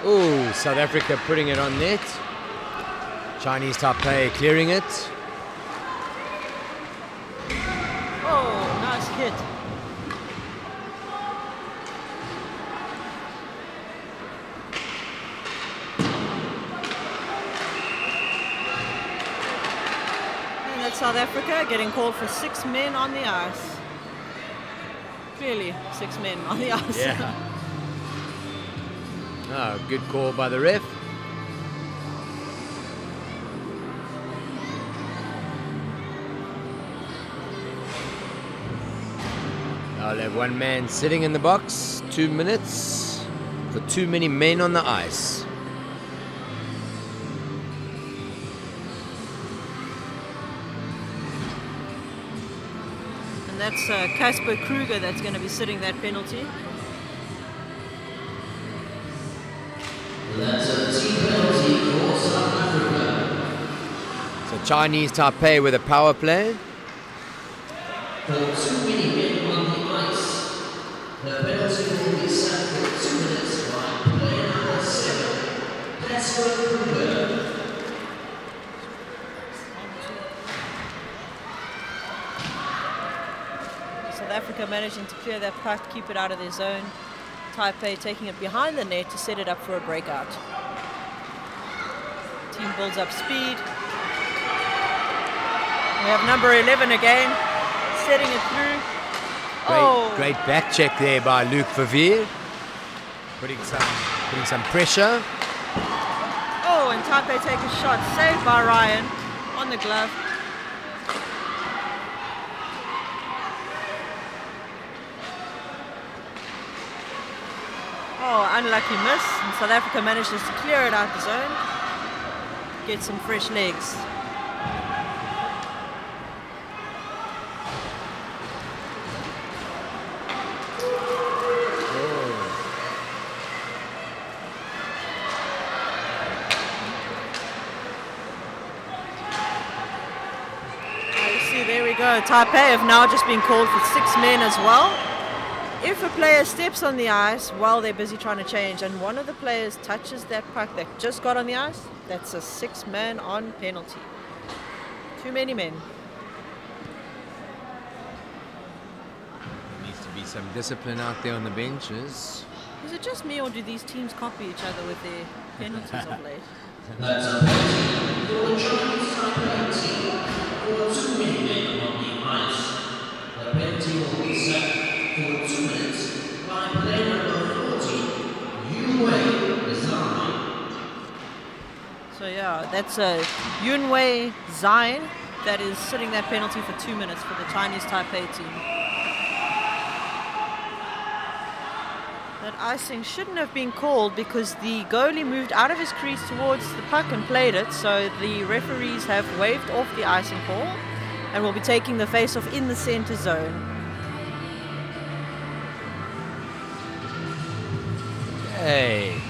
Ooh, South Africa putting it on net. Chinese Taipei clearing it. Oh, nice hit. And that's South Africa getting called for 6 men on the ice. Clearly 6 men on the ice. Yeah. Oh, good call by the ref. I'll have 1 man sitting in the box, 2 minutes for too many men on the ice. And that's Casper Kruger that's going to be sitting that penalty. That's a team penalty for South Africa. So Chinese Taipei with a power play. for too many men on the ice. The penalty will be set for 2 minutes by player number 7. That's what we were. South Africa managing to clear that puck, keep it out of their zone. Taipei taking it behind the net to set it up for a breakout. Team builds up speed. We have number 11 again, setting it through. Great back check there by Luke Verveer. Putting some pressure. Oh, and Taipei take a shot, saved by Ryan on the glove. Oh, unlucky miss. And South Africa manages to clear it out the zone. Get some fresh legs. There we go. Taipei have now just been called for 6 men as well. If a player steps on the ice while they're busy trying to change and one of the players touches that puck that just got on the ice, that's a 6-man on penalty. Too many men. There needs to be some discipline out there on the benches. Is it just me or do these teams copy each other with their penalties of late? That's a penalty for the Chinese Taipei team for too many men on the ice. The penalty will be set for 2 minutes by player number 40, U20. So yeah, that's a Yunwei Zine that is sitting that penalty for 2 minutes for the Chinese Taipei team. That icing shouldn't have been called because the goalie moved out of his crease towards the puck and played it, so the referees have waved off the icing call and will be taking the face-off in the center zone. Hey,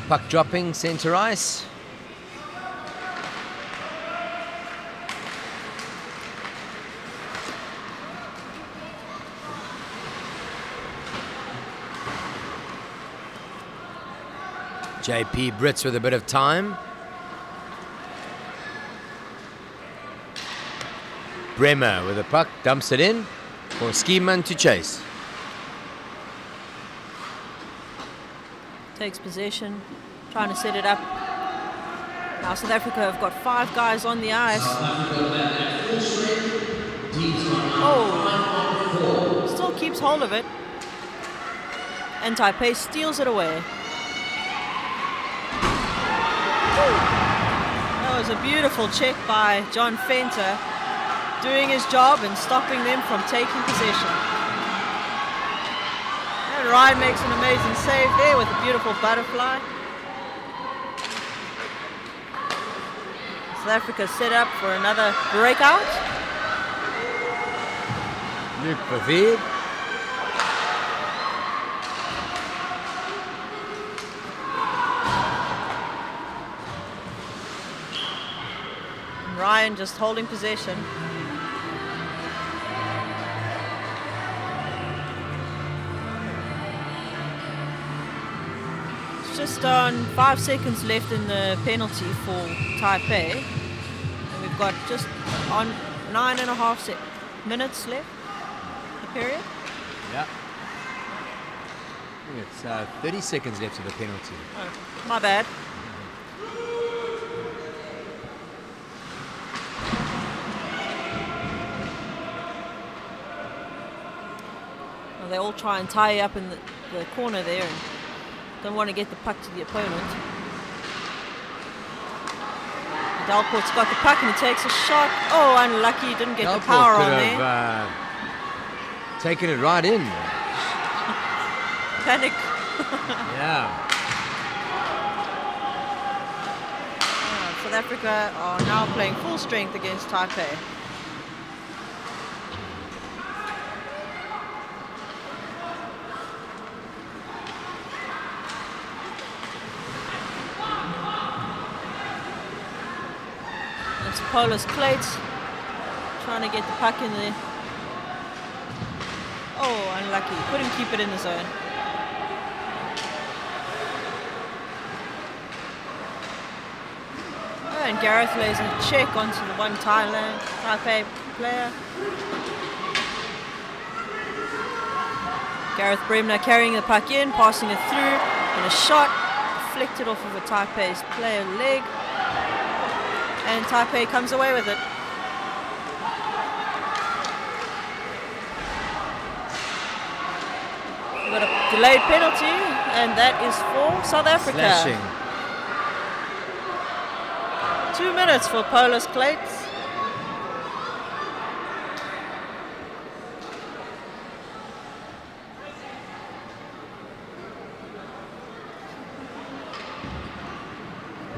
puck dropping, center ice. JP Brits with a bit of time. Bremer with the puck, dumps it in for Schiemann to chase. Takes possession, trying to set it up. Now South Africa have got 5 guys on the ice. Oh, still keeps hold of it. And Taipei steals it away. That was a beautiful check by John Fenter, doing his job and stopping them from taking possession. And Ryan makes an amazing save there with a beautiful butterfly. South Africa set up for another breakout. Luke Verveer. Ryan just holding possession. It's just on 5 seconds left in the penalty for Taipei. And we've got just on 9.5 minutes left in the period. Yeah. I think it's 30 seconds left of the penalty. Oh, my bad. They all try and tie up in the corner there and don't want to get the puck to the opponent. Dalport's got the puck and he takes a shot. Oh, unlucky, he didn't get Dalport the power could on have, there. Taken it right in. Panic. Yeah. South Africa are now playing full strength against Taipei. It's Paulus Klate trying to get the puck in the Oh, unlucky. Couldn't keep it in the zone. Oh, and Gareth lays a check onto the one Taipei player. Gareth Bremner carrying the puck in, passing it through, and a shot deflected off of a Taipei's player leg. And Taipei comes away with it. We've got a delayed penalty, and that is for South Africa. Slashing. 2 minutes for Paulus Kleitz.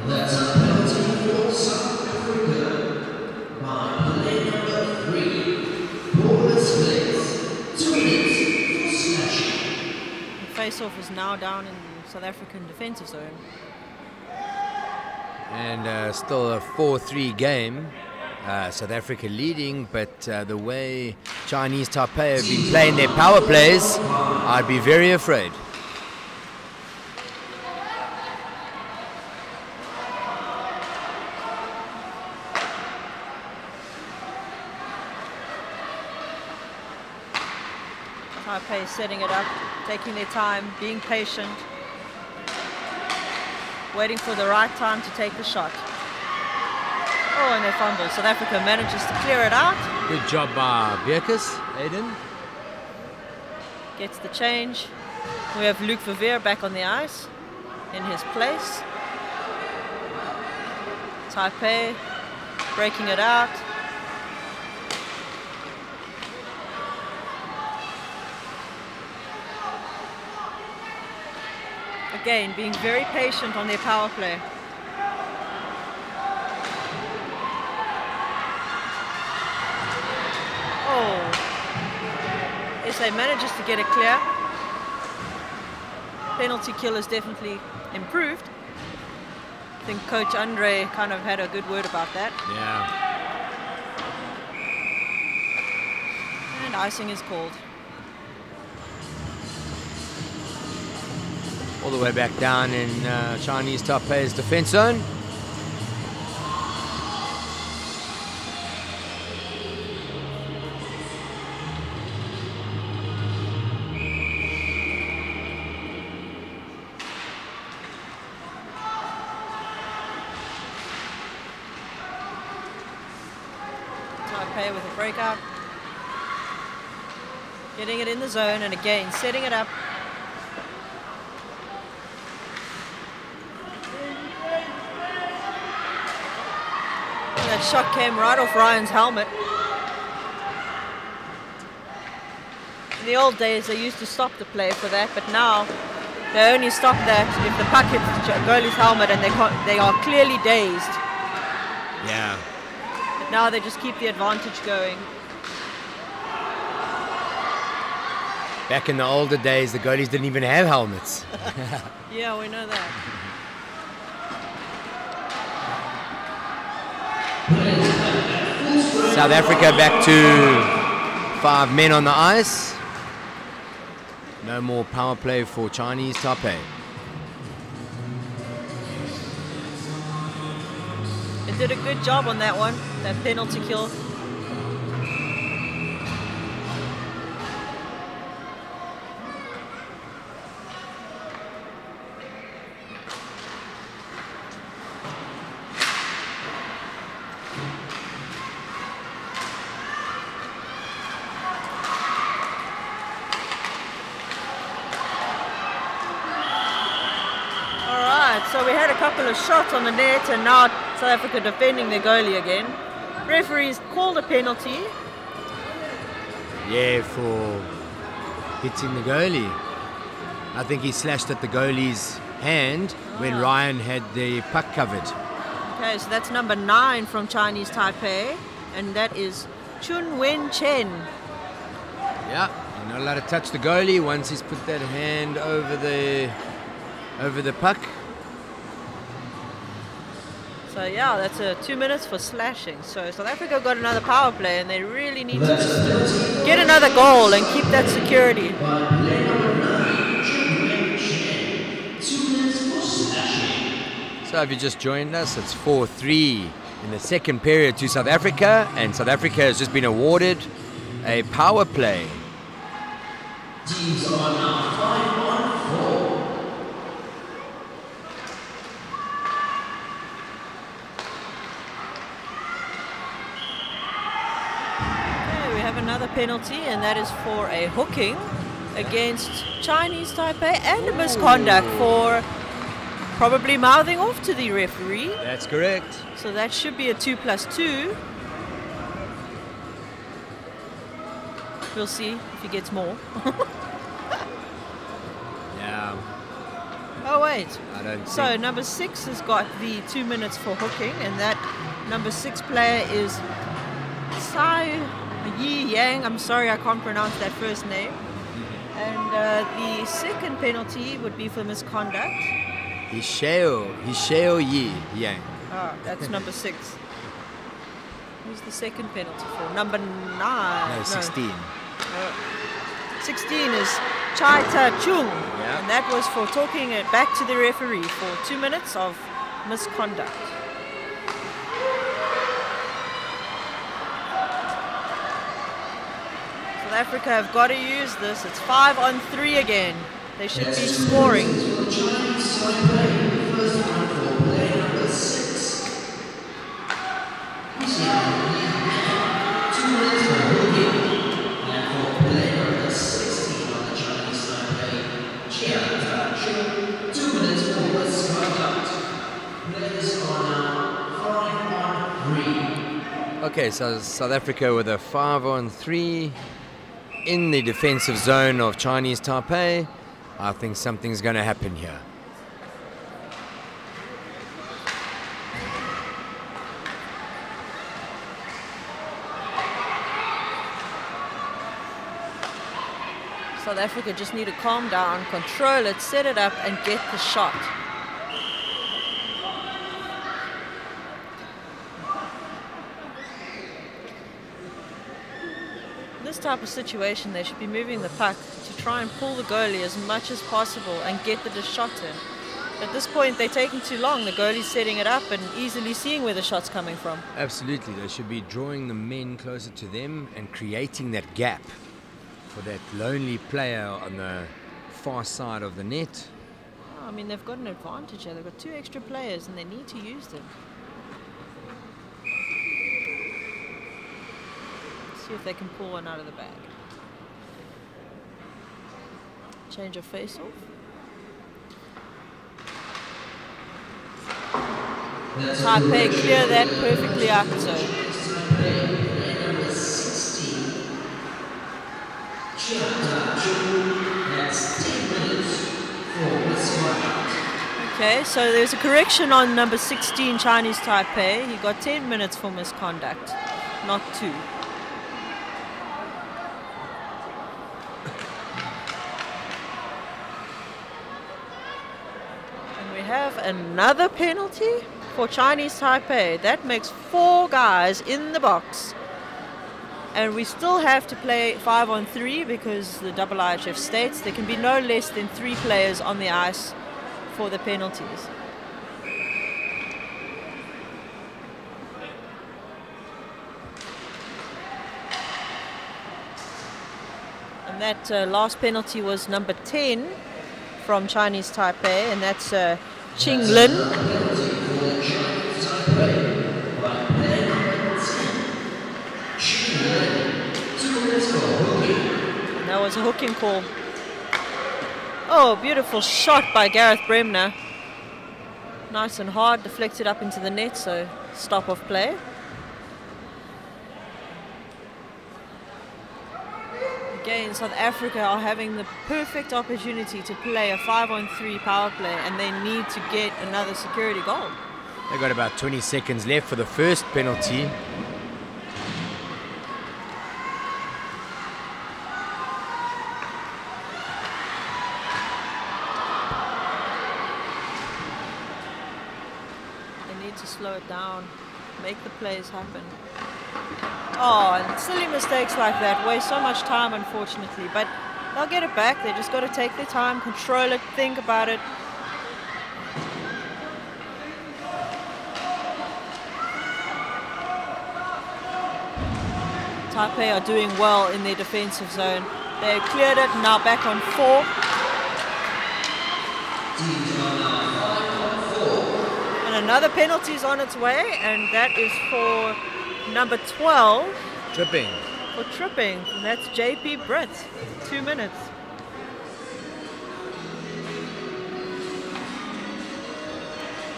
That's a penalty for South Africa by play number 3, Paulus Kleitz. 2 minutes for slashing. The face-off is now down in the South African defensive zone. And still a 4-3 game. South Africa leading, but the way Chinese Taipei have been playing their power plays, I'd be very afraid. Taipei setting it up, taking their time, being patient, waiting for the right time to take the shot. Oh, and they fumble. South Africa manages to clear it out. Good job by Beerkus, Aiden. Gets the change. We have Luc Verveer back on the ice in his place. Taipei breaking it out. Again, being very patient on their power play. Oh, SA manages to get it clear. Penalty kill is definitely improved. I think Coach Andre kind of had a good word about that. Yeah. And icing is called. All the way back down in Chinese Taipei's defense zone. Taipei with a breakout. Getting it in the zone and again setting it up. That shot came right off Ryan's helmet. In the old days, they used to stop the play for that, but now they only stop that if the puck hits the goalie's helmet and they are clearly dazed. Yeah. But now they just keep the advantage going. Back in the older days, the goalies didn't even have helmets. Yeah, we know that. South Africa back to 5 men on the ice. No more power play for Chinese Taipei. They did a good job on that one, that penalty kill. So we had a couple of shots on the net and now South Africa defending their goalie again. Referees called a penalty. Yeah, for hitting the goalie. I think he slashed at the goalie's hand when Ryan had the puck covered. Okay, so that's number 9 from Chinese Taipei, and that is Chun Wen Chen. Yeah, you're not allowed to touch the goalie once he's put that hand over the puck. So yeah, that's 2 minutes for slashing. So South Africa got another power play, and they really need to just get another goal and keep that security. By player number 9, Chen. 2 minutes for slashing. So if you just joined us, it's 4-3 in the second period to South Africa, and South Africa has just been awarded a power play. Teams are now 5-1-4. Okay, we have another penalty, and that is for a hooking against Chinese Taipei and a misconduct for probably mouthing off to the referee. That's correct. So that should be a 2+2. We'll see if he gets more. Yeah, Oh wait. I don't So think. number 6 has got the 2 minutes for hooking, and that number 6 player is Sai Yi Yang. I'm sorry, I can't pronounce that first name. And the second penalty would be for misconduct. Hisheo Yi Yang. Ah, that's number 6. Who's the second penalty for? Number 9. No, 16. 16 is Chai Ta Chung, Yeah. and that was for talking it back to the referee for 2 minutes of misconduct. South Africa have got to use this. It's 5-on-3 again. They should be scoring. For the Chinese Taipei, the first one for player number 6. He's now leading man. 2 minutes for hooking. And for player number 16 on the Chinese Taipei, Chia Ta-Chung, 2 minutes for misconduct. Players are now 5-on-3. Okay, so South Africa with a 5-on-3 in the defensive zone of Chinese Taipei. I think something's going to happen here. South Africa just need to calm down, control it, set it up, and get the shot. In this type of situation, they should be moving the puck to try and pull the goalie as much as possible and get the shot in. At this point, they're taking too long. The goalie's setting it up and easily seeing where the shot's coming from. Absolutely, they should be drawing the men closer to them and creating that gap for that lonely player on the far side of the net. I mean, they've got an advantage here. They've got 2 extra players and they need to use them. See if they can pull one out of the bag. Change of face-off. Taipei clear that perfectly out the zone. Taipei, number 16. Chia Ta-Chung, that's 10 minutes for misconduct. Okay, so there's a correction on number 16, Chinese Taipei. He got 10 minutes for misconduct, not 2. And we have another penalty for Chinese Taipei. That makes 4 guys in the box. And we still have to play 5-on-3 because the IIHF states there can be no less than 3 players on the ice for the penalties. And that last penalty was number 10 from Chinese Taipei, and that's Ching Lin. And that was a hooking call. Oh, beautiful shot by Gareth Bremner. Nice and hard, deflected up into the net, so stop of play. Again, South Africa are having the perfect opportunity to play a 5-on-3 power play, and they need to get another security goal. They've got about 20 seconds left for the first penalty. slow it down, make the plays happen. Oh, and silly mistakes like that waste so much time, unfortunately. But they'll get it back. They just got to take their time, control it, think about it. Taipei are doing well in their defensive zone. They cleared it, now back on 4. And another penalty is on its way, and that is for number 12. Tripping. For tripping, and that's JP Britt. 2 minutes.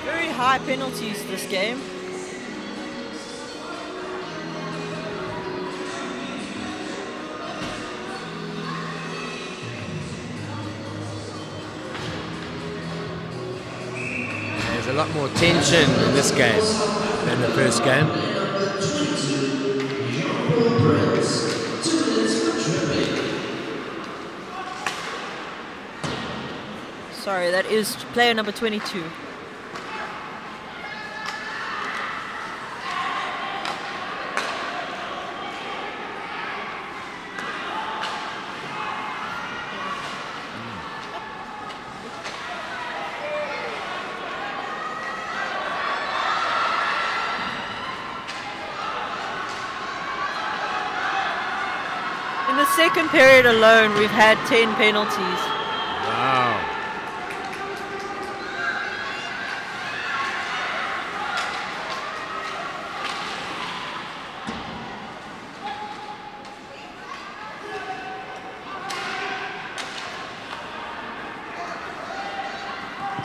Very high penalties this game. There's a lot more tension in this game than the first game. Sorry, that is player number 22. In the second period alone, we've had 10 penalties. Wow.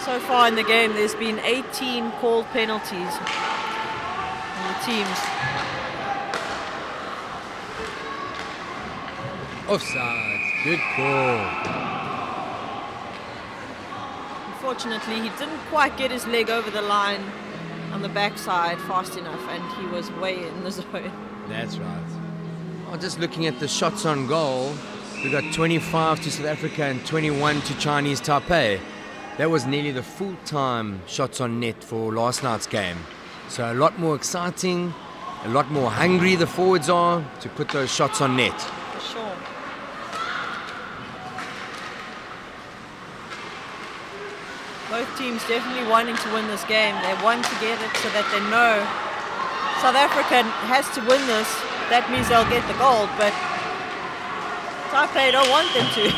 So far in the game, there's been 18 called penalties on the teams. Offside. Good call. Unfortunately, he didn't quite get his leg over the line on the backside fast enough, and he was way in the zone. That's right. Oh, just looking at the shots on goal, we got 25 to South Africa and 21 to Chinese Taipei. That was nearly the full-time shots on net for last night's game. So a lot more exciting, a lot more hungry the forwards are to put those shots on net. For sure. Both teams definitely wanting to win this game. They want to get it so that they know South Africa has to win this. That means they'll get the gold, but Taipei don't want them to.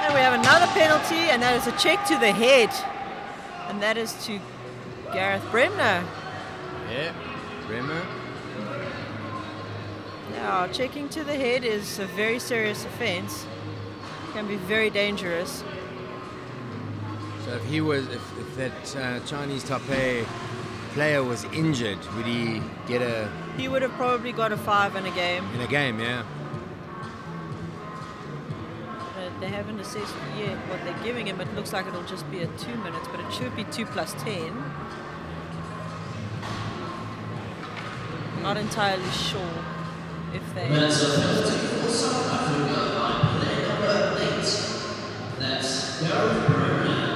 And we have another penalty, and that is a check to the head. And that is to Gareth Bremner. Yeah, Bremer. Now, checking to the head is a very serious offense. Can be very dangerous. So if he was, if that Chinese Taipei player was injured, would he get a... He would have probably got a 5 in a game. In a game, yeah. They haven't assessed yet what they're giving him. It looks like it'll just be a 2 minutes, but it should be 2 plus 10. Not entirely sure if they... That's a penalty for South Africa by player number 8. That's Gareth Bremner.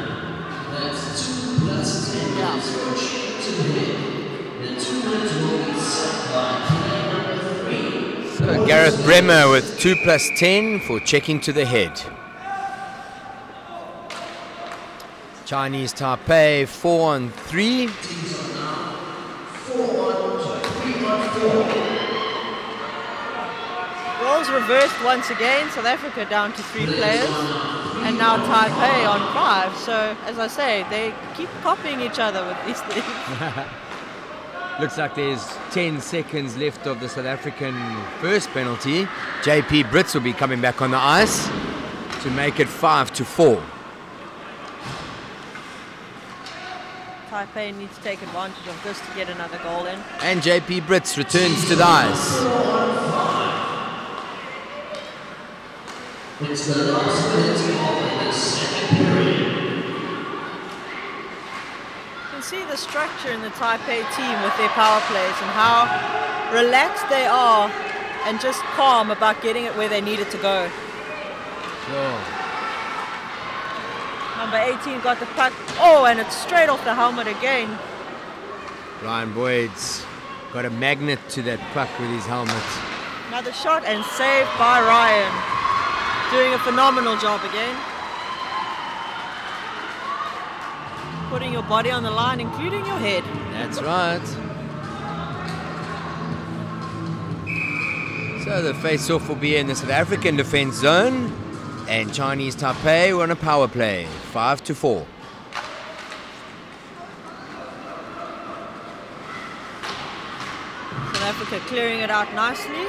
That's 2 plus 10 minutes for a check to the head. The 2 minutes will be set by player number 3. So Gareth Bremer with 2 plus 10 for checking to the head. Chinese Taipei 4 on 3. Teams are now 4-1 to 3-1-4. Roles reversed once again. South Africa down to 3 players. And now Taipei on 5. So, as I say, they keep copying each other with these things. Looks like there's 10 seconds left of the South African first penalty. JP Brits will be coming back on the ice to make it 5-4. Taipei needs to take advantage of this to get another goal in. And JP Brits returns to the ice. It's the last minute of the second period. You can see the structure in the Taipei team with their power plays and how relaxed they are and just calm about getting it where they need it to go. Sure. Number 18 got the puck. Oh, and it's straight off the helmet again. Ryan Boyd's got a magnet to that puck with his helmet. Another shot and saved by Ryan. Doing a phenomenal job again. Putting your body on the line, including your head. That's right. So the face-off will be in the South African defense zone, and Chinese Taipei were on a power play, 5-4. South Africa clearing it out nicely.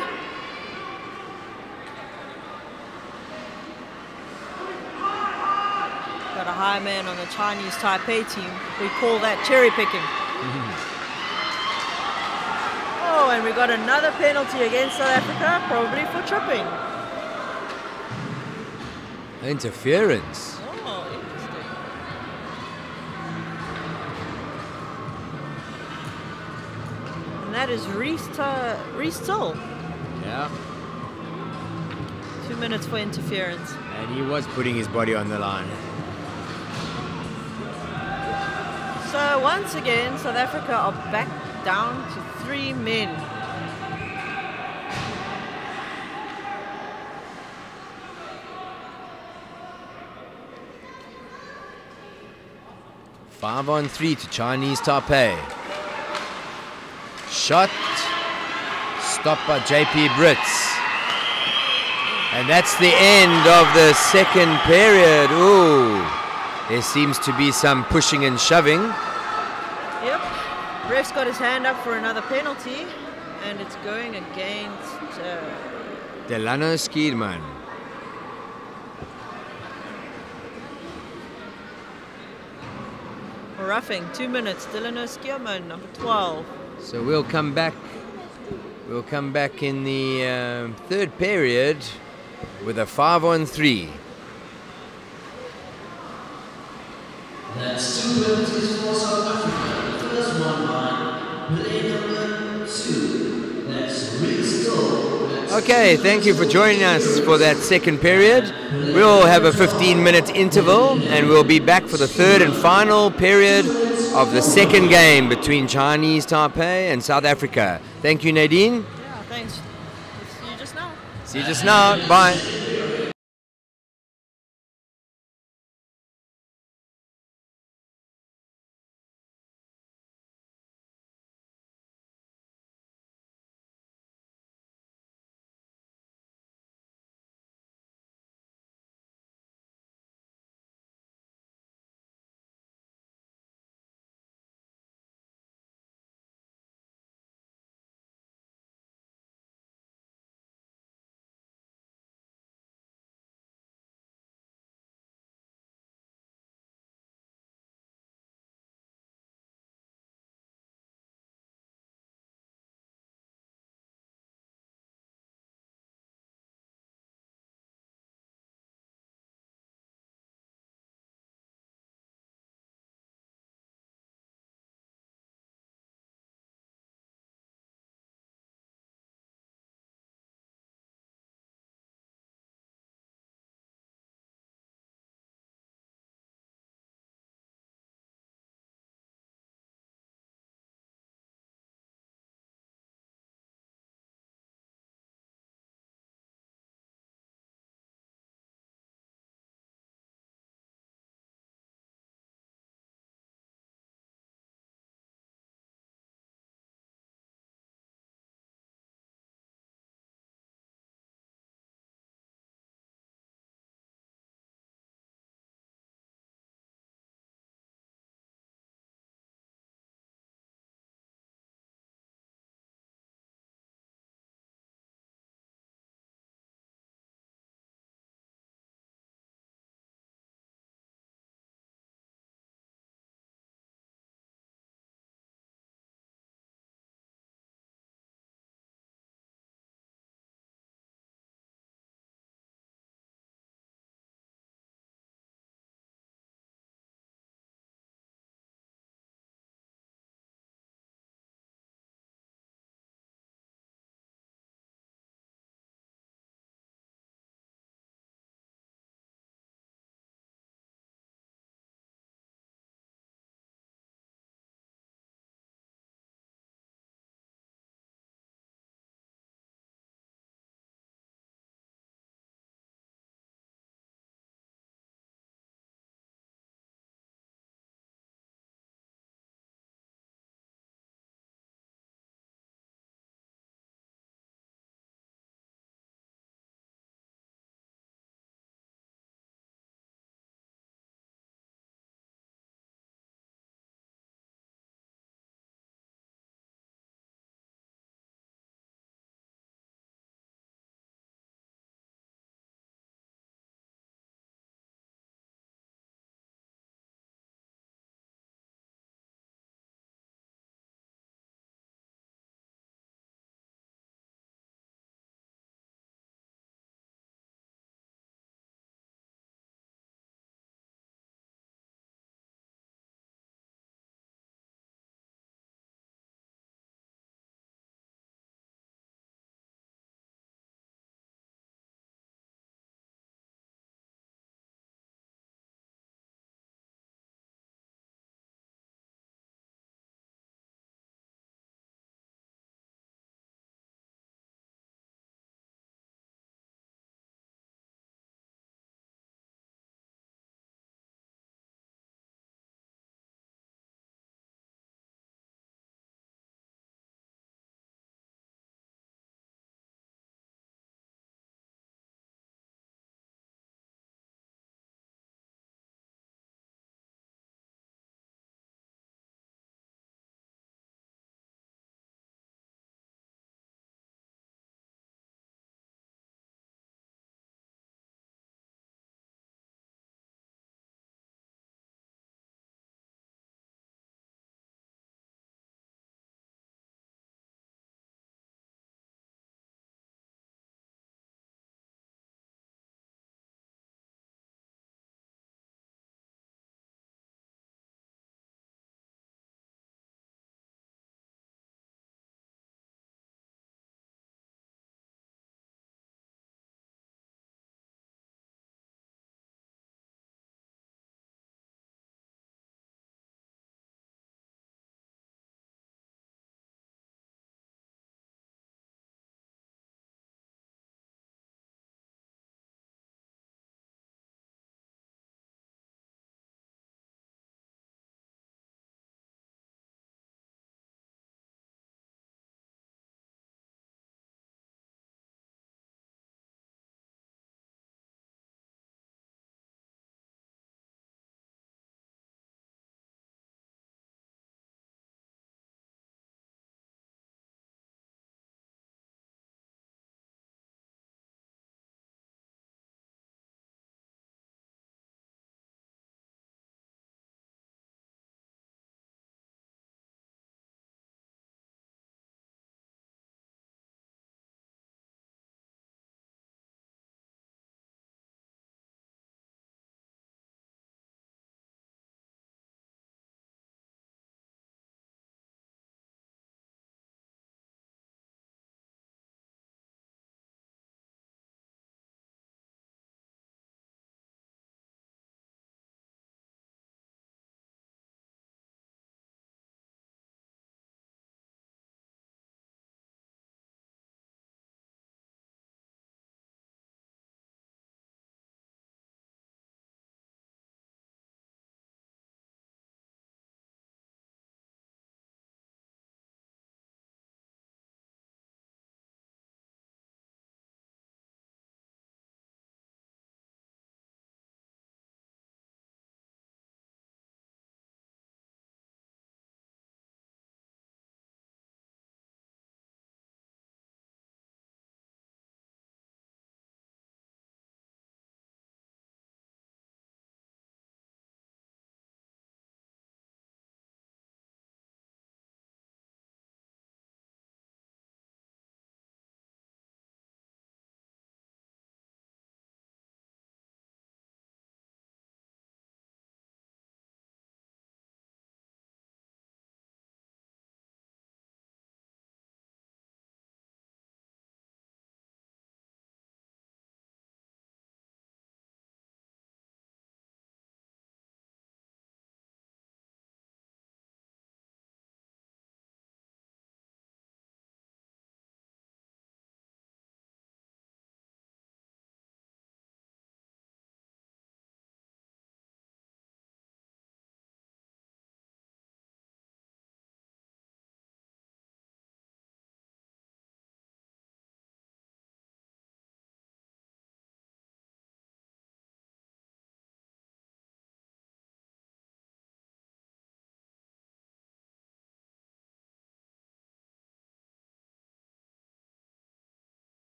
Got a high man on the Chinese Taipei team. We call that cherry picking. Oh, and we got another penalty against South Africa, probably for tripping. Interference. Oh, interesting. And that is Reece Till. Yeah. 2 minutes for interference. And he was putting his body on the line. So once again, South Africa are back down to 3 men. Five on 3 to Chinese Taipei. Shot. Stopped by JP Brits. And that's the end of the second period. Ooh. There seems to be some pushing and shoving. Yep. Ref's got his hand up for another penalty, and it's going against Delano Skierman. roughing. 2 minutes. Delano Skierman, number 12. So we'll come back. We'll come back in the third period with a 5 on 3. That's 2 penalties for South Africa. The first one by play number 2. That's Reece Till. Okay, thank you for joining us for that second period. We'll have a 15-minute interval and we'll be back for the third and final period of the second game between Chinese Taipei and South Africa. Thank you, Nadine. Yeah, thanks. See you just now. See you just now. Bye.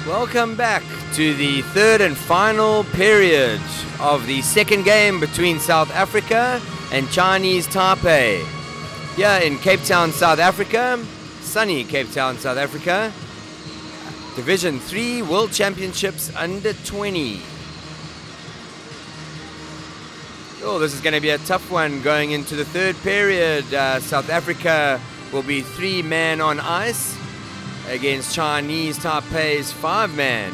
Welcome back to the third and final period of the second game between South Africa and Chinese Taipei. Here in Cape Town, South Africa, sunny Cape Town, South Africa, Division 3 World Championships under 20. Oh, this is going to be a tough one going into the third period. South Africa will be 3-man on ice against Chinese Taipei's 5-man.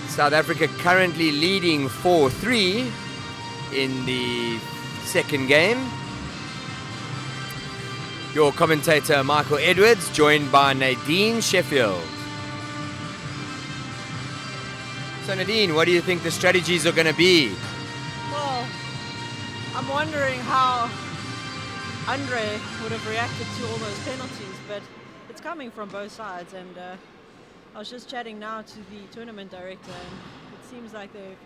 South Africa currently leading 4-3 in the second game. Your commentator Michael Edwards, joined by Nadine Sheffield. So Nadine, what do you think the strategies are going to be? Well, I'm wondering how Andre would have reacted to all those penalties, but it's coming from both sides, and I was just chatting now to the tournament director, and it seems like they've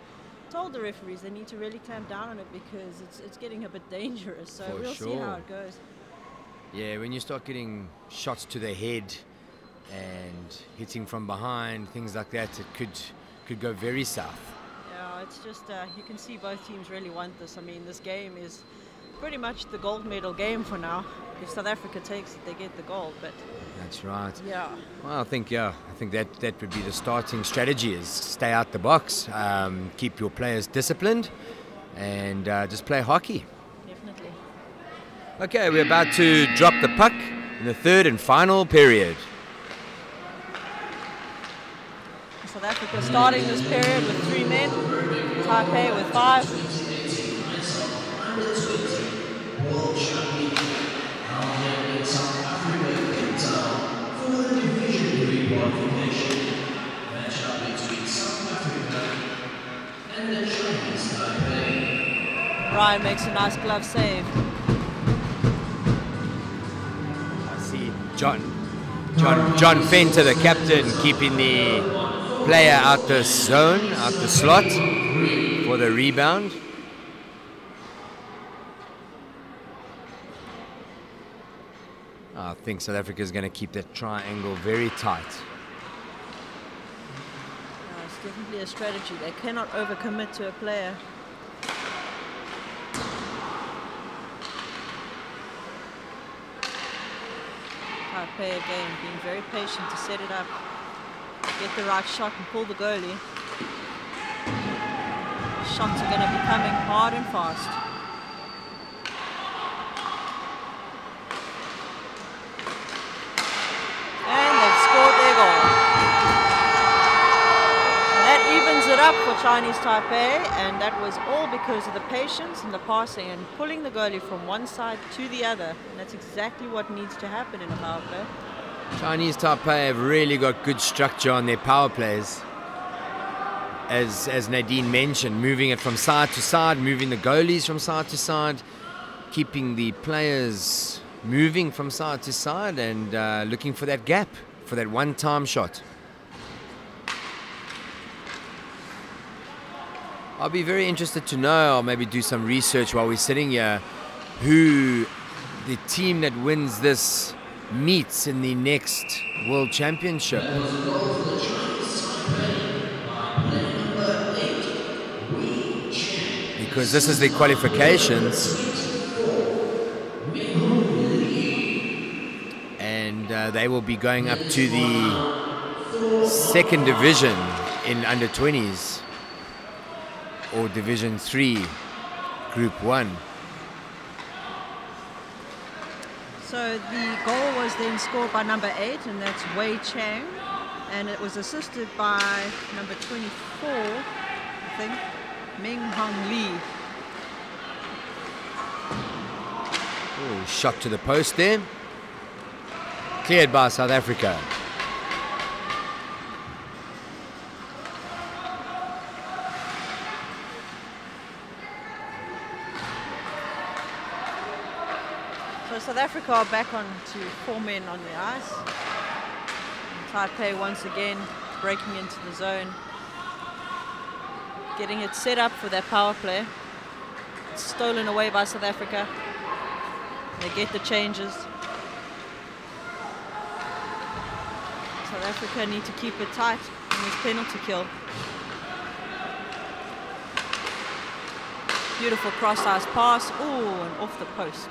told the referees they need to really clamp down on it because it's getting a bit dangerous, so we'll see how it goes. Yeah, when you start getting shots to the head and hitting from behind, things like that, it could go very south. Yeah, it's just, you can see both teams really want this. I mean, this game is pretty much the gold medal game for now. If South Africa takes it, they get the gold, but... That's right. Yeah. Well, I think that would be the starting strategy, is stay out the box, keep your players disciplined, and just play hockey. Definitely. Okay, we're about to drop the puck in the third and final period. South Africa starting this period with 3 men, Taipei with 5. Ryan makes a nice glove save. I see John Fenter, the captain, keeping the player out the zone, out the slot for the rebound. I think South Africa is going to keep that triangle very tight. It's definitely a strategy. They cannot overcommit to a player. Taipei again being very patient to set it up, get the right shot and pull the goalie. Shots are going to be coming hard and fast. And they've scored their goal. And that evens it up for Chinese Taipei, and that was all because of the patience and the passing and pulling the goalie from one side to the other. And that's exactly what needs to happen in a power play. Chinese Taipei have really got good structure on their power plays. As Nadine mentioned, moving it from side to side, moving the goalies from side to side, keeping the players moving from side to side, and looking for that gap, for that one-time shot. I'll be very interested to know, or maybe do some research while we're sitting here, who the team that wins this meets in the next World Championship. Because this is the qualifications, and they will be going up to the second division in under 20s, or Division 3, Group 1. So the goal was then scored by number 8, and that's Wei Chang, and it was assisted by number 24, I think, Ming Hong Lee. Oh, shot to the post there. Cleared by South Africa. So South Africa are back on to 4 men on the ice. And Taipei once again breaking into the zone, getting it set up for that power play. It's stolen away by South Africa. They get the changes. South Africa need to keep it tight in this penalty kill. Beautiful cross-ice pass. Ooh, and off the post.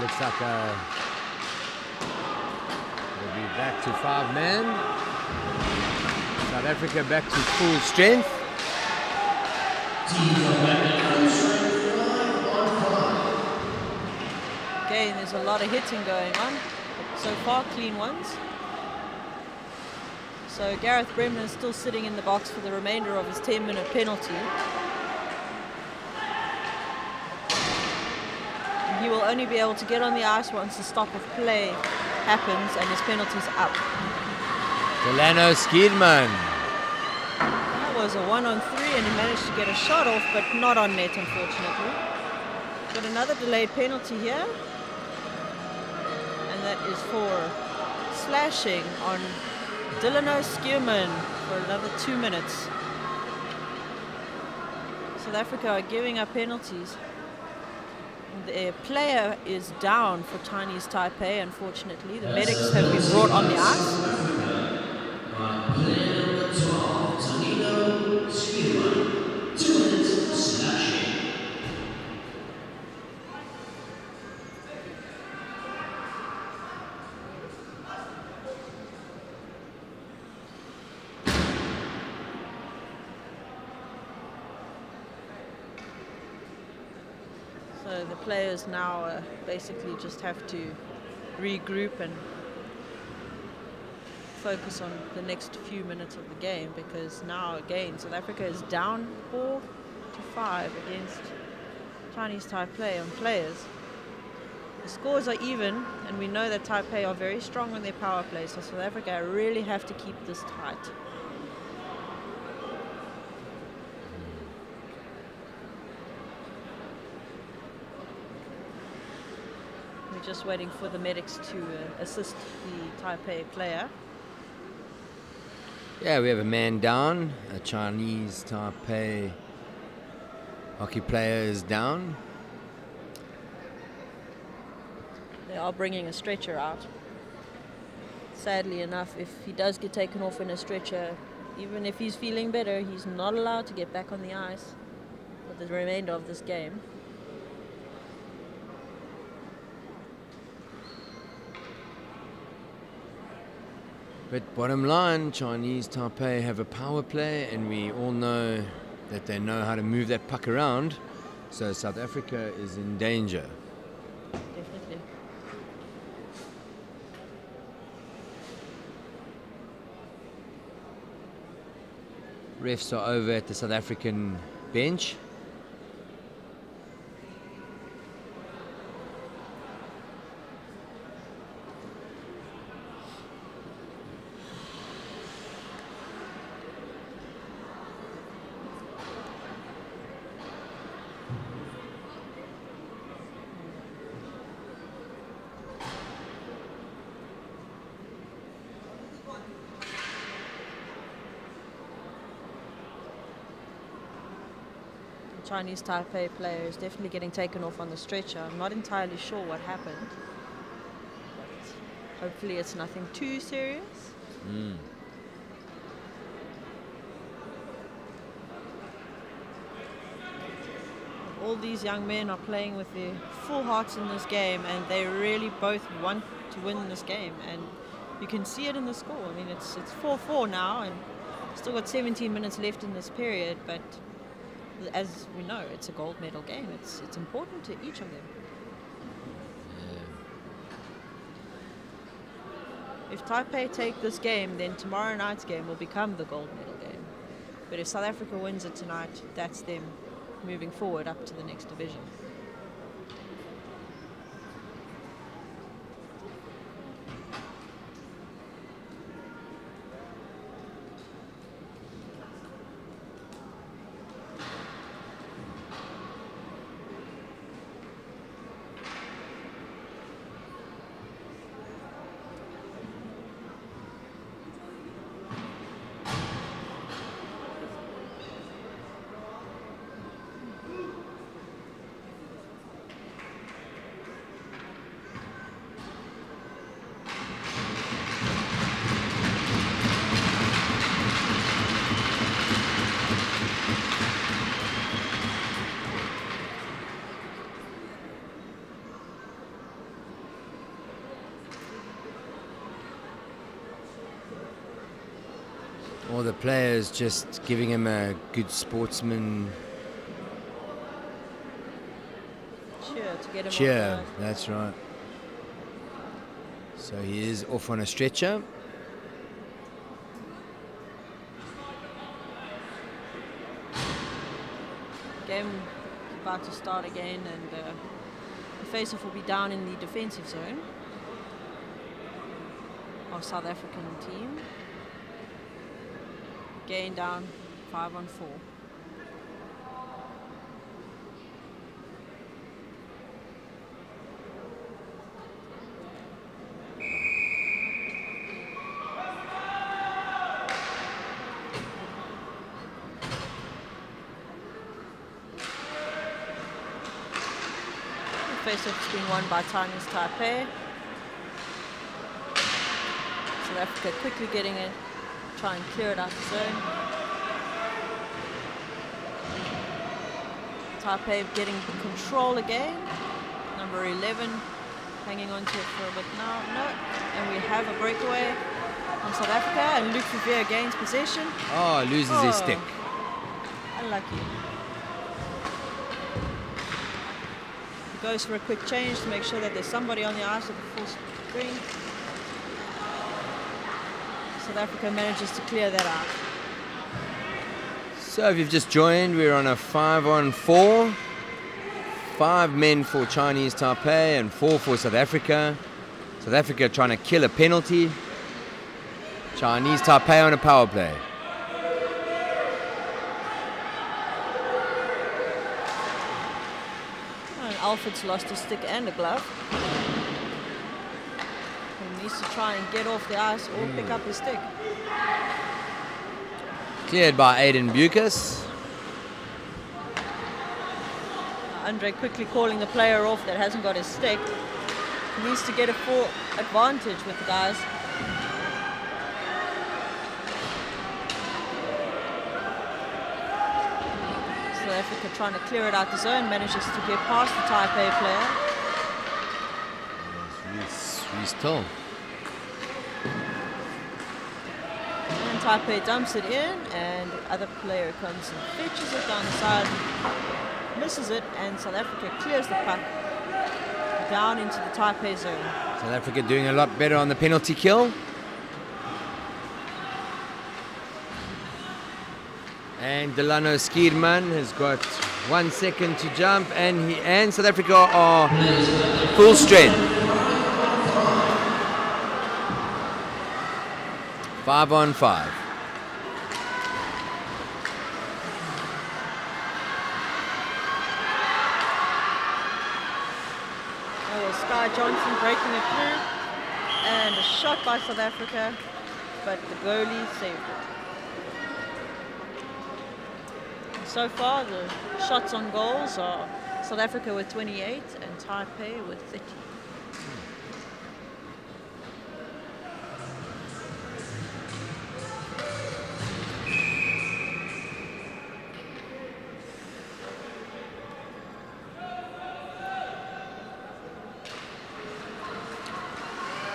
Looks like we'll be back to 5-man. South Africa back to full strength. Again, there's a lot of hitting going on. So far, clean ones. So Gareth Bremner is still sitting in the box for the remainder of his 10-minute penalty. And he will only be able to get on the ice once the stop of play happens and his penalty's up. Delano Skiedman. That was a 1-on-3 and he managed to get a shot off, but not on net, unfortunately. Got another delayed penalty here. And that is for slashing on Delano Skiedman for another 2 minutes. South Africa are giving up penalties. The player is down for Chinese Taipei, unfortunately. The medics have been brought on the ice. Player number 12, Delano Skiedman. 2 minutes slashing. So the players now basically just have to regroup and focus on the next few minutes of the game, because now again South Africa is down 4-5 against Chinese Taipei on players. The scores are even, and we know that Taipei are very strong on their power play, so South Africa really have to keep this tight. We're just waiting for the medics to assist the Taipei player. Yeah, we have a man down. A Chinese Taipei hockey player is down. They are bringing a stretcher out. Sadly enough, if he does get taken off in a stretcher, even if he's feeling better, he's not allowed to get back on the ice for the remainder of this game. But bottom line, Chinese Taipei have a power play, and we all know that they know how to move that puck around. So South Africa is in danger. Definitely. Refs are over at the South African bench. Chinese Taipei player is definitely getting taken off on the stretcher. I'm not entirely sure what happened, but hopefully it's nothing too serious. All these young men are playing with their full hearts in this game, and they really both want to win this game, and you can see it in the score. I mean, it's 4-4 now, and still got 17 minutes left in this period, but as we know, it's a gold medal game. It's important to each of them. If Taipei take this game, then tomorrow night's game will become the gold medal game. But if South Africa wins it tonight, that's them moving forward up to the next division. All the players just giving him a good sportsman cheer to get him cheer. off That's right. So he is off on a stretcher. Game about to start again, and the face-off will be down in the defensive zone of South African team. Gain down 5-on-4. Face-off's being won by Chinese Taipei. South Africa quickly getting it, try and clear it out the zone. Taipei getting control again. Number 11 hanging on to it for a bit now. No, and we have a breakaway from South Africa, and Luke Vivier gains possession. Oh, loses his stick. Unlucky. Goes for a quick change to make sure that there's somebody on the ice with the full screen. South Africa manages to clear that out. So if you've just joined, we're on a 5-on-4. 5 men for Chinese Taipei and 4 for South Africa. South Africa trying to kill a penalty. Chinese Taipei on a power play. Alfred's lost a stick and a glove. He needs to try and get off the ice or pick up his stick. Cleared by Aiden Bucas. Andre quickly calling the player off that hasn't got his stick. He needs to get a full advantage with the guys. South Africa trying to clear it out the zone, manages to get past the Taipei player. He's tall. And Taipei dumps it in, and the other player comes and fetches it down the side, misses it, and South Africa clears the puck down into the Taipei zone. South Africa doing a lot better on the penalty kill. And Delano Skierman has got 1 second to jump, and South Africa are full strength. 5-on-5. Sky Johnson breaking it through, and a shot by South Africa, but the goalie saved it. So far, the shots on goals are South Africa with 28 and Taipei with 30.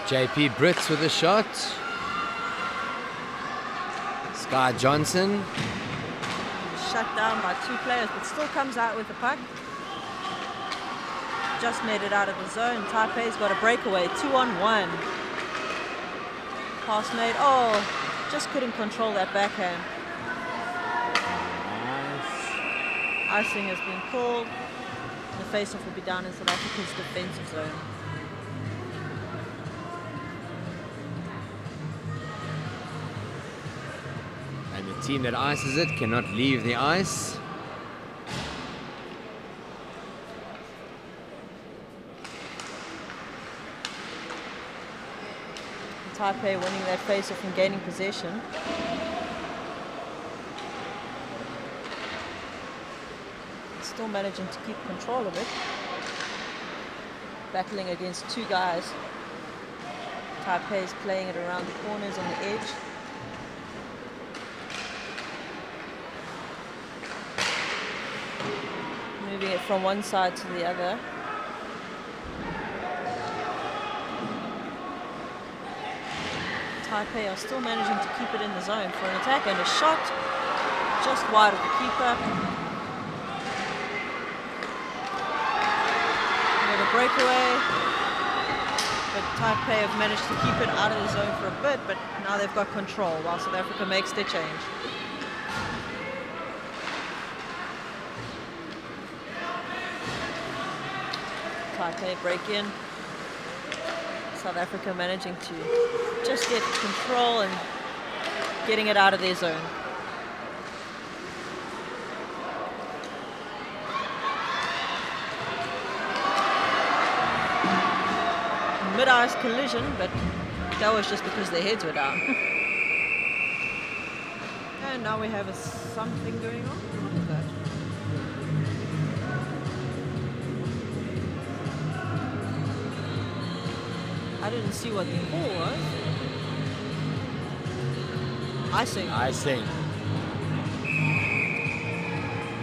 JP Brits with a shot. Sky Johnson. Shut down by 2 players, but still comes out with the puck. Just made it out of the zone. Taipei's got a breakaway, 2-on-1. Pass made, just couldn't control that backhand. Nice. Icing has been called. The face-off will be down in South Africa's defensive zone. And the team that ices it cannot leave the ice. Taipei winning that face-off and gaining possession. Still managing to keep control of it. Battling against 2 guys. Taipei's playing it around the corners on the edge. Moving it from one side to the other. Taipei are still managing to keep it in the zone for an attack and a shot just wide of the keeper. A breakaway, but Taipei have managed to keep it out of the zone for a bit, but now they've got control while South Africa makes their change. Taipei break in. South Africa managing to just get control and getting it out of their zone. Mid-ice collision, but that was just because their heads were down. And now we have something going on. What is that? I didn't see what the call was. Icing.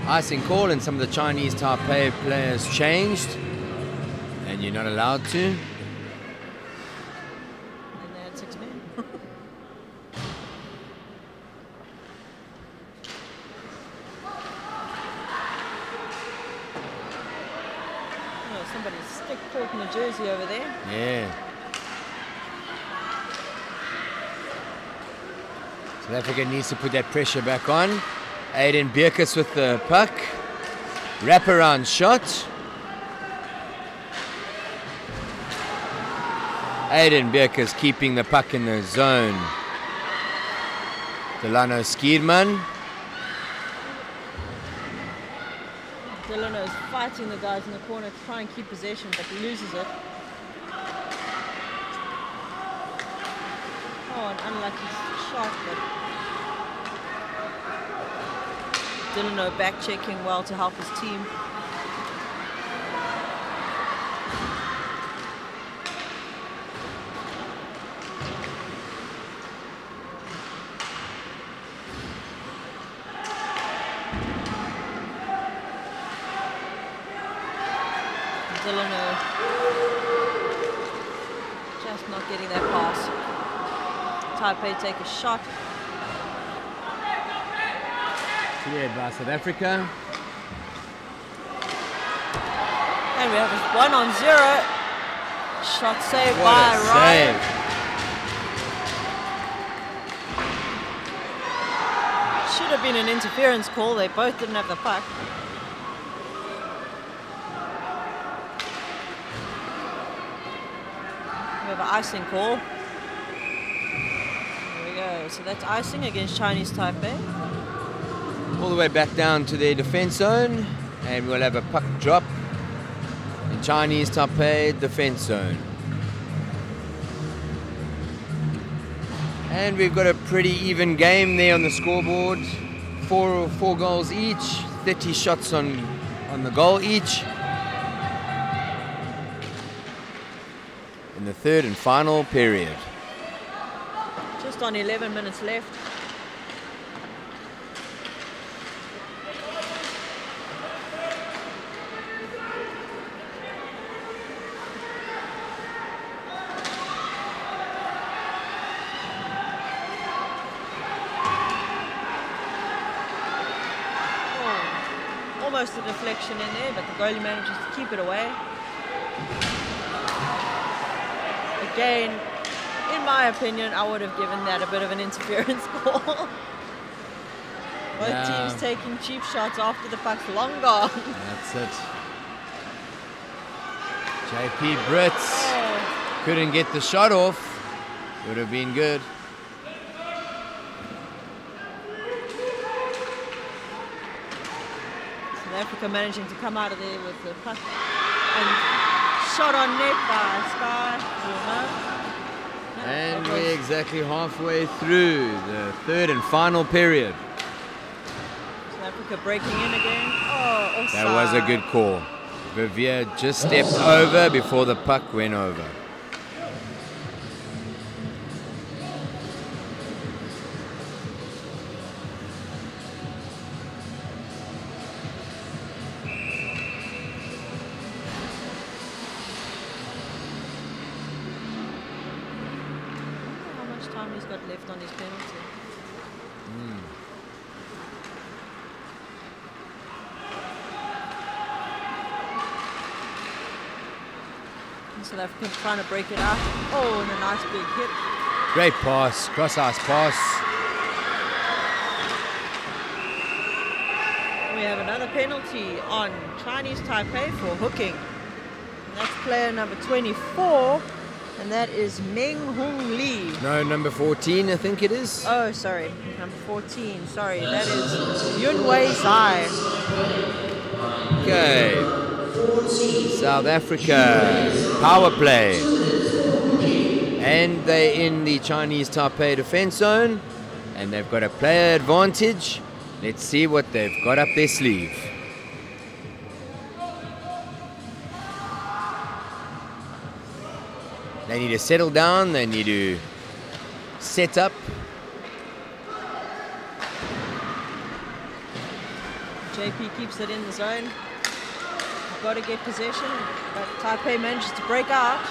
Icing call, and some of the Chinese Taipei players changed, and you're not allowed to. Somebody's stick caught in the jersey over there. Yeah. South Africa needs to put that pressure back on. Aiden Bierkus with the puck. Wraparound shot. Aiden Bierkus keeping the puck in the zone. Delano Skierman. Delano is fighting the guys in the corner to try and keep possession, but he loses it. Oh, an unlucky shot, but Delano back checking well to help his team. Delano just not getting that pass. Taipei take a shot. Cleared by South Africa. And we have a 1-on-0. Shot saved What by a Ryan. save. Should have been an interference call. They both didn't have the puck. We have an icing call. There we go. So that's icing against Chinese Taipei. All the way back down to their defense zone, and we'll have a puck drop in Chinese Taipei defense zone. And we've got a pretty even game there on the scoreboard. Four goals each, 30 shots on the goal each. In the third and final period. Just on 11 minutes left. Almost a deflection in there, but the goalie manages to keep it away. Again, in my opinion, I would have given that a bit of an interference call. Both teams taking cheap shots after the puck's long gone. That's it. JP Brits couldn't get the shot off. Would have been good. South Africa managing to come out of there with the puck and shot on net by Sky. And we're exactly halfway through the third and final period. South Africa breaking in again. Oh, offside. That was a good call. Vivier just stepped over before the puck went over. time he's got left on his penalty. South Africa trying to break it out. Oh, and a nice big hit. Great pass, cross-ice pass. We have another penalty on Chinese Taipei for hooking. And that's player number 24, and that is Meng Hong Lee. No, number 14, I think it is. Oh, sorry, number 14. Sorry, that is Yun Wei Zai. Okay. South Africa, power play. And they're in the Chinese Taipei defense zone. And they've got a player advantage. Let's see what they've got up their sleeve. They need to settle down. They need to set up. JP keeps it in the zone. Got to get possession, but Taipei manages to break out,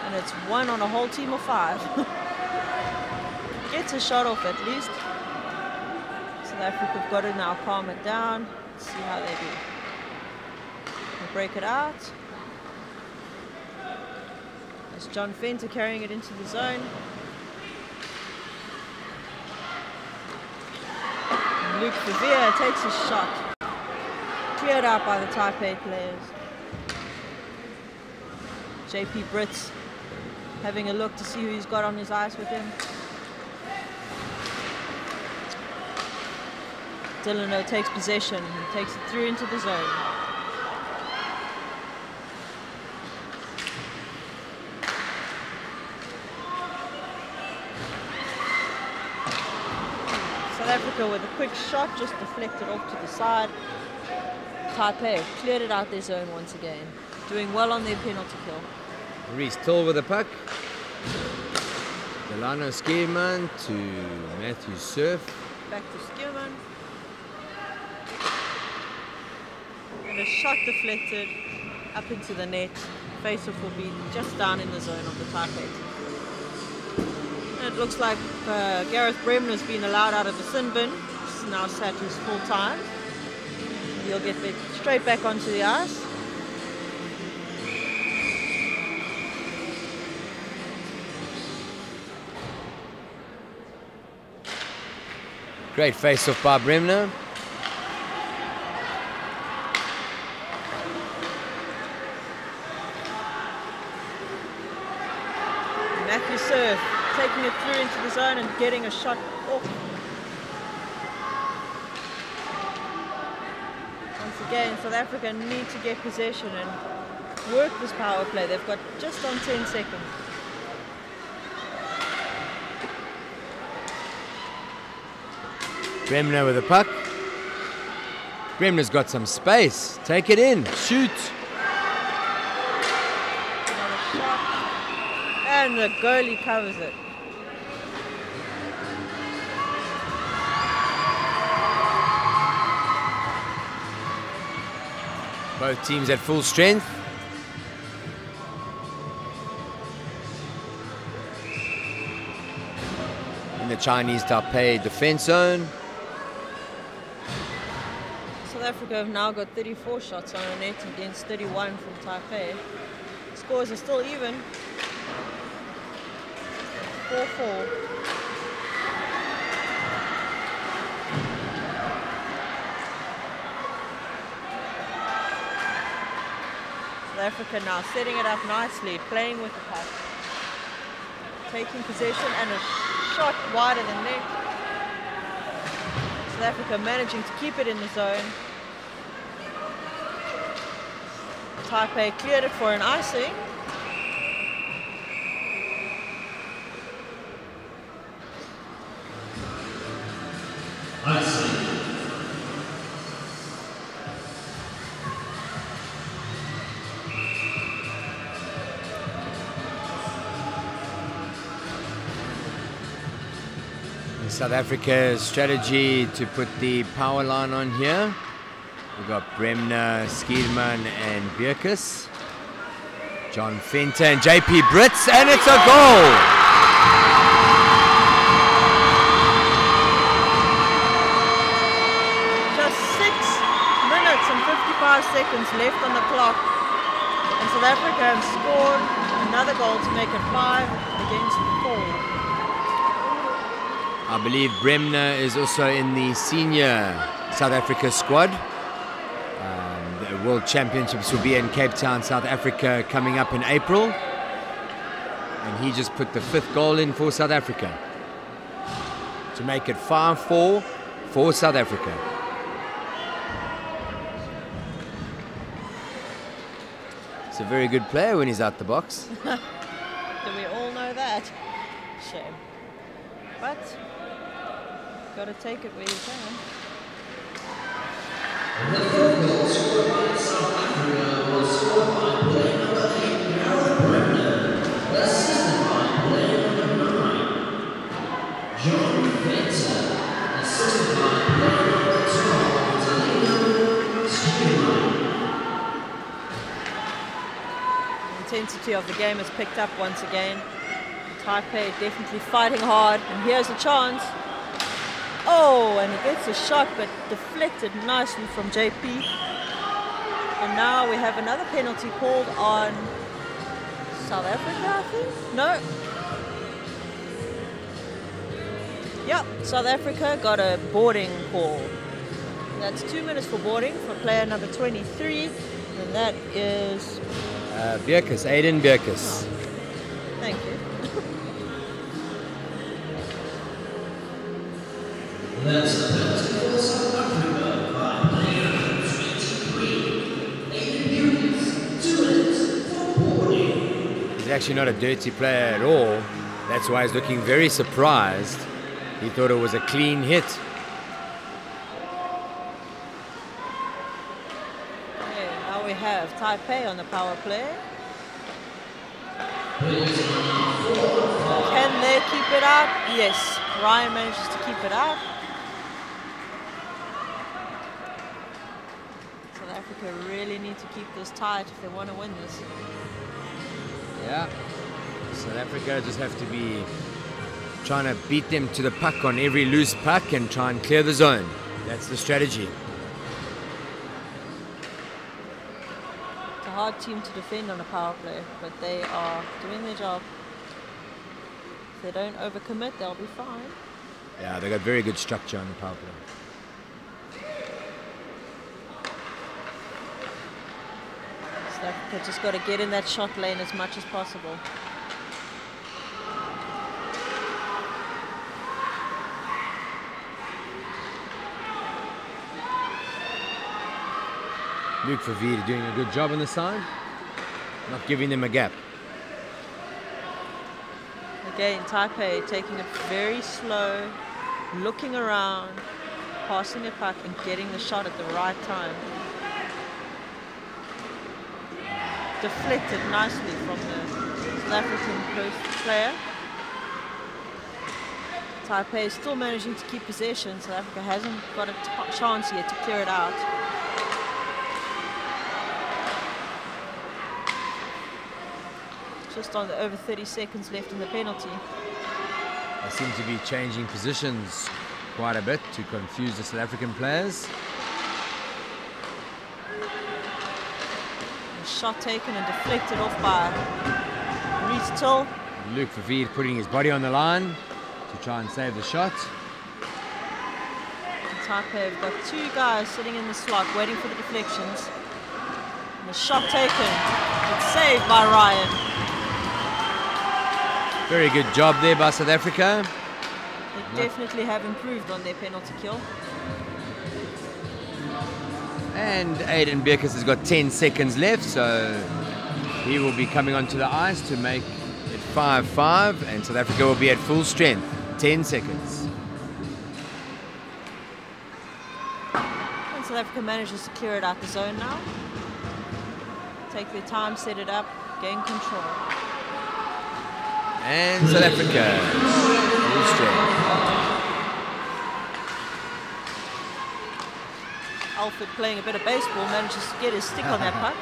and it's 1 on a whole team of 5. Gets a shot off at least. South Africa have got to now calm it down. Let's see how they do. They break it out. There's John Fenter carrying it into the zone. And Luke Verveer takes a shot. Cleared out by the Taipei players. JP Brits having a look to see who he's got on his ice with him. Delano takes possession and takes it through into the zone. South Africa with a quick shot, just deflected off to the side. Taipei cleared it out their zone once again, doing well on their penalty kill. Reese Till with the puck. Delano Skierman to Matthew Surf. Back to Skierman. And a shot deflected up into the net. Face-off will be just down in the zone of the Taipei. And it looks like Gareth Bremen has been allowed out of the sin bin. He's now sat his full time. He'll get straight back onto the ice. Great face-off by Bremner. Matthew Surf taking it through into the zone and getting a shot off. Again, South Africa need to get possession and work this power play. They've got just on 10 seconds. Bremner with the puck. Bremner's got some space. Take it in. Shoot. Another shot. And the goalie covers it. Both teams at full strength. In the Chinese Taipei defense zone. South Africa have now got 34 shots on the net against 31 from Taipei. Scores are still even. 4-4. South Africa now setting it up nicely, playing with the puck. Taking possession and a shot wider than net. South Africa managing to keep it in the zone. Taipei cleared it for an icing. South Africa's strategy to put the power line on here. We've got Bremner, Skierman and Bierkus. John Fenter and JP Brits, and it's a goal! 5 seconds left on the clock. And South Africa have scored another goal to make it 5 against 4. I believe Bremner is also in the senior South Africa squad. The World Championships will be in Cape Town, South Africa, coming up in April. And he just put the 5th goal in for South Africa to make it 5-4 for South Africa. He's a very good player when he's out the box. Do we all know that? Shame. But, gotta take it where you can. The 3rd goal scored by South Africa was scored by player number 8, Bremner, assisted by player number 9, John Venter, assisted by player number 12, Talino Schumann. The intensity of the game has picked up once again. Taipei definitely fighting hard, and here's a chance. Oh, and he gets a shot, but deflected nicely from JP. And now we have another penalty called on South Africa, I think? No. Yep, South Africa got a boarding call. That's 2 minutes for boarding for player number 23, and that is... Bierkus, Aiden Bierkus. Thank you. That's a penalty for South Africa by player number 23, Aiden Bierkus, 2 minutes for boarding. He's actually not a dirty player at all. That's why he's looking very surprised. He thought it was a clean hit. Okay, now we have Taipei on the power play. Can they keep it up? Yes, Ryan manages to keep it up. South Africa really need to keep this tight if they want to win this. Yeah. South Africa just have to be trying to beat them to the puck on every loose puck and try and clear the zone. That's the strategy. It's a hard team to defend on a power play, but they are doing their job. If they don't overcommit, they'll be fine. Yeah, they got very good structure on the power play. South Africa just got to get in that shot lane as much as possible. Luke Verveer doing a good job on the side, not giving them a gap. Again, Taipei taking it very slow, looking around, passing it back and getting the shot at the right time. Deflected nicely from the South African post player. Taipei is still managing to keep possession. South Africa hasn't got a chance yet to clear it out. Just on the over 30 seconds left in the penalty. They seem to be changing positions quite a bit to confuse the South African players. A shot taken and deflected off by Reese Till. Luke Verveer putting his body on the line to try and save the shot. Taipei have got 2 guys sitting in the slot waiting for the deflections. And the shot taken. It's saved by Ryan. Very good job there by South Africa. They definitely have improved on their penalty kill. And Aiden Bierkus has got 10 seconds left, so he will be coming onto the ice to make it 5-5, and South Africa will be at full strength. 10 seconds. And South Africa manages to clear it out the zone now. Take their time, set it up, gain control. And South Africa, full strength. Alfred, playing a bit of baseball, manages to get his stick on that puck.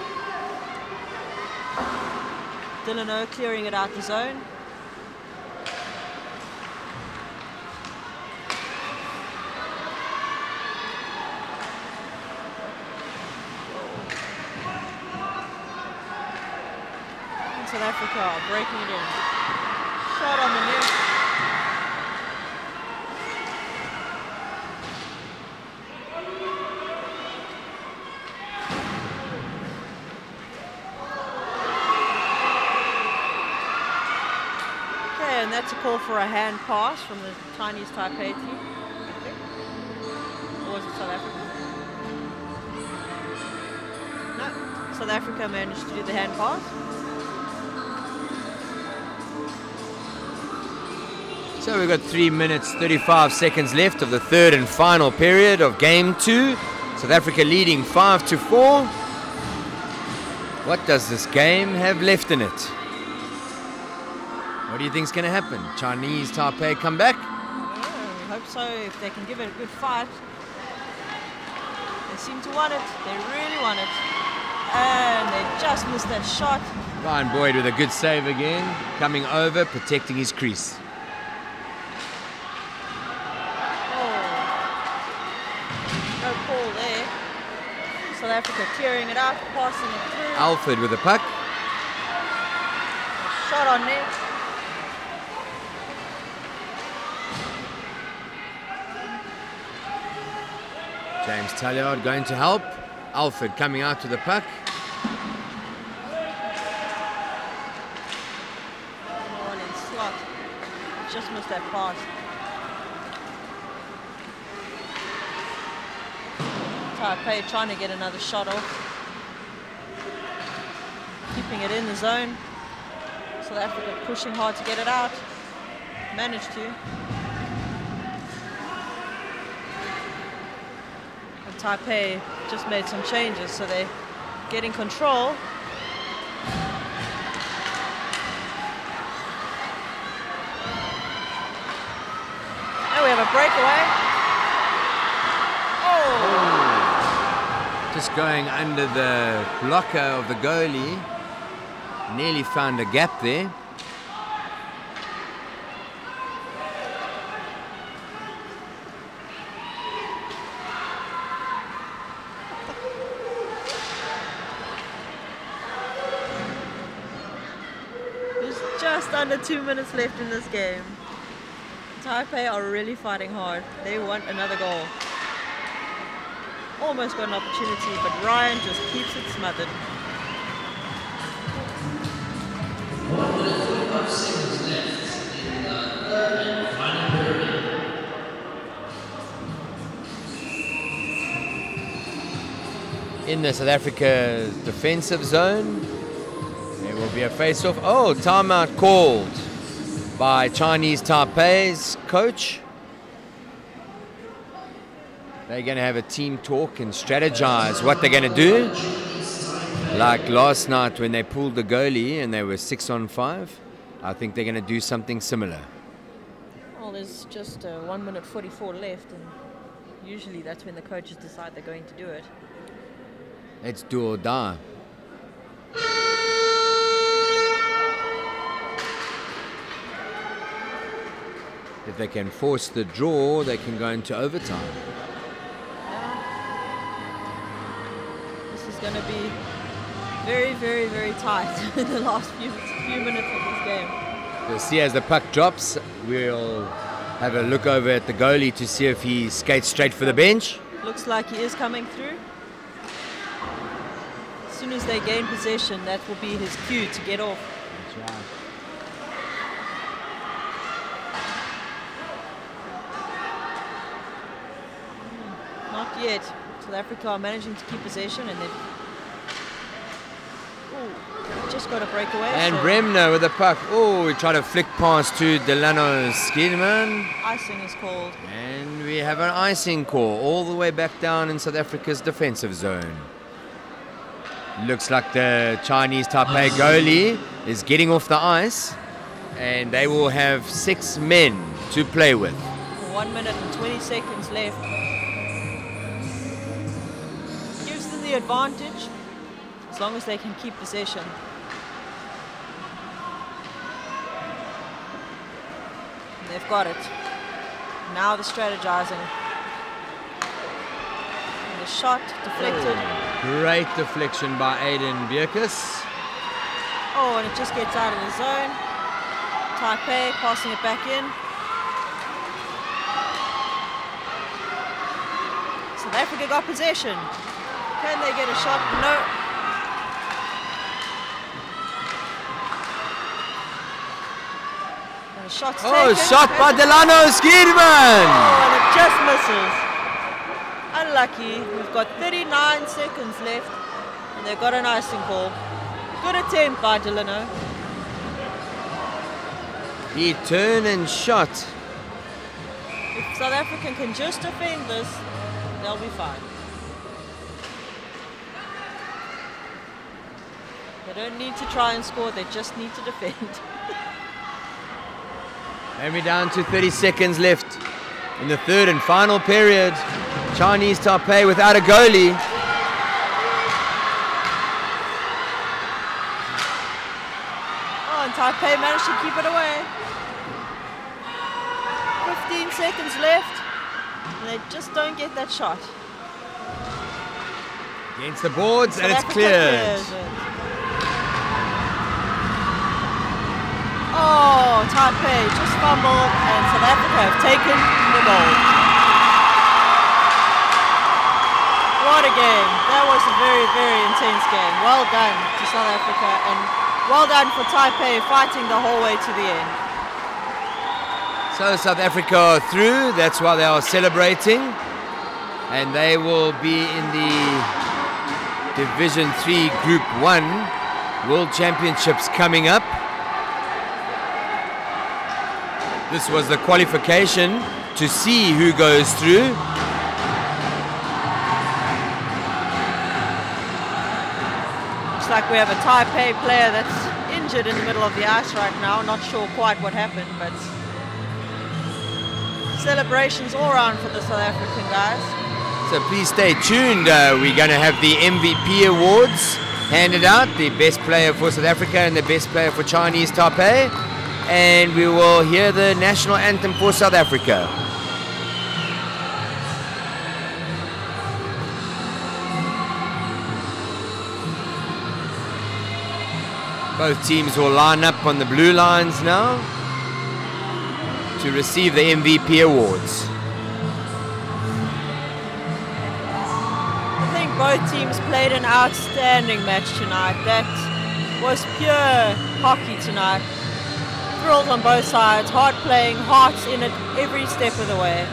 Dylan O clearing it out the zone. Africa are breaking it in. Shot on the net. Okay, and that's a call for a hand pass from the Chinese Taipei team. Or was it South Africa? No, South Africa managed to do the hand pass. So we've got 3 minutes 35 seconds left of the third and final period of game 2. South Africa leading 5-4. What does this game have left in it? What do you think is going to happen? Chinese Taipei come back? I hope so, if they can give it a good fight. They seem to want it. They really want it. And they just missed that shot. Ryan Boyd with a good save again. Coming over, protecting his crease. South Africa clearing it out, passing it through. Alfred with the puck. Shot on net. James Talliard going to help. Alfred coming out to the puck. One in slot. Just missed that pass. Taipei trying to get another shot off. Keeping it in the zone. South Africa pushing hard to get it out. Managed to. And Taipei just made some changes, so they're getting control. And we have a breakaway. Just going under the blocker of the goalie. Nearly found a gap there. There's just under 2 minutes left in this game. Taipei are really fighting hard. They want another goal. Almost got an opportunity, but Ryan just keeps it smothered. 1 minute 45 seconds left in the third and final period. In the South Africa defensive zone, there will be a face-off. Oh, timeout called by Chinese Taipei's coach. They're going to have a team talk and strategize what they're going to do. Like last night when they pulled the goalie and they were 6-on-5. I think they're going to do something similar. Well, there's just 1 minute 44 left, and usually that's when the coaches decide they're going to do it. Let's do or die. If they can force the draw, they can go into overtime. Going to be very, very, very tight in the last few minutes of this game. You'll see as the puck drops, we'll have a look over at the goalie to see if he skates straight for the bench. Looks like he is coming through. As soon as they gain possession, that will be his cue to get off. That's right. Not yet. South Africa are managing to keep possession, and they've just got a breakaway. And so Bremner with the puck. Oh, we try to flick past to Delano Skidman. Icing is called. And we have an icing call all the way back down in South Africa's defensive zone. Looks like the Chinese Taipei goalie is getting off the ice, and they will have 6 men to play with. 1 minute and 20 seconds left. Gives them the advantage as long as they can keep possession. And they've got it. Now they're strategizing. And the shot deflected. Great deflection by Aiden Bierkus. Oh, and it just gets out of the zone. Taipei passing it back in. South Africa got possession. Can they get a shot? No. And a shot's taken. Shot by Delano Skierman! Oh, and it just misses. Unlucky. We've got 39 seconds left, and they've got an icing call. Good attempt by Delano. He turned and shot. If South Africa can just defend this, they'll be fine. They don't need to try and score, they just need to defend. And we're down to 30 seconds left in the third and final period. Chinese Taipei without a goalie. Oh, and Taipei managed to keep it away. 15 seconds left, and they just don't get that shot. Against the boards, and South it's Africa cleared. clears it. Oh, Taipei just fumbled, and South Africa have taken the goal. What a game. That was a very, very intense game. Well done to South Africa, and well done for Taipei fighting the whole way to the end. So South Africa are through, that's why they are celebrating. And they will be in the Division 3 Group 1 World Championships coming up. This was the qualification to see who goes through. Looks like we have a Taipei player that's injured in the middle of the ice right now. Not sure quite what happened, but celebrations all around for the South African guys. So please stay tuned. We're going to have the MVP awards handed out, the best player for South Africa and the best player for Chinese Taipei. And we will hear the national anthem for South Africa. Both teams will line up on the blue lines now to receive the MVP awards. I think both teams played an outstanding match tonight. That was pure hockey tonight. Thrilled on both sides, hard playing, hearts in it every step of the way.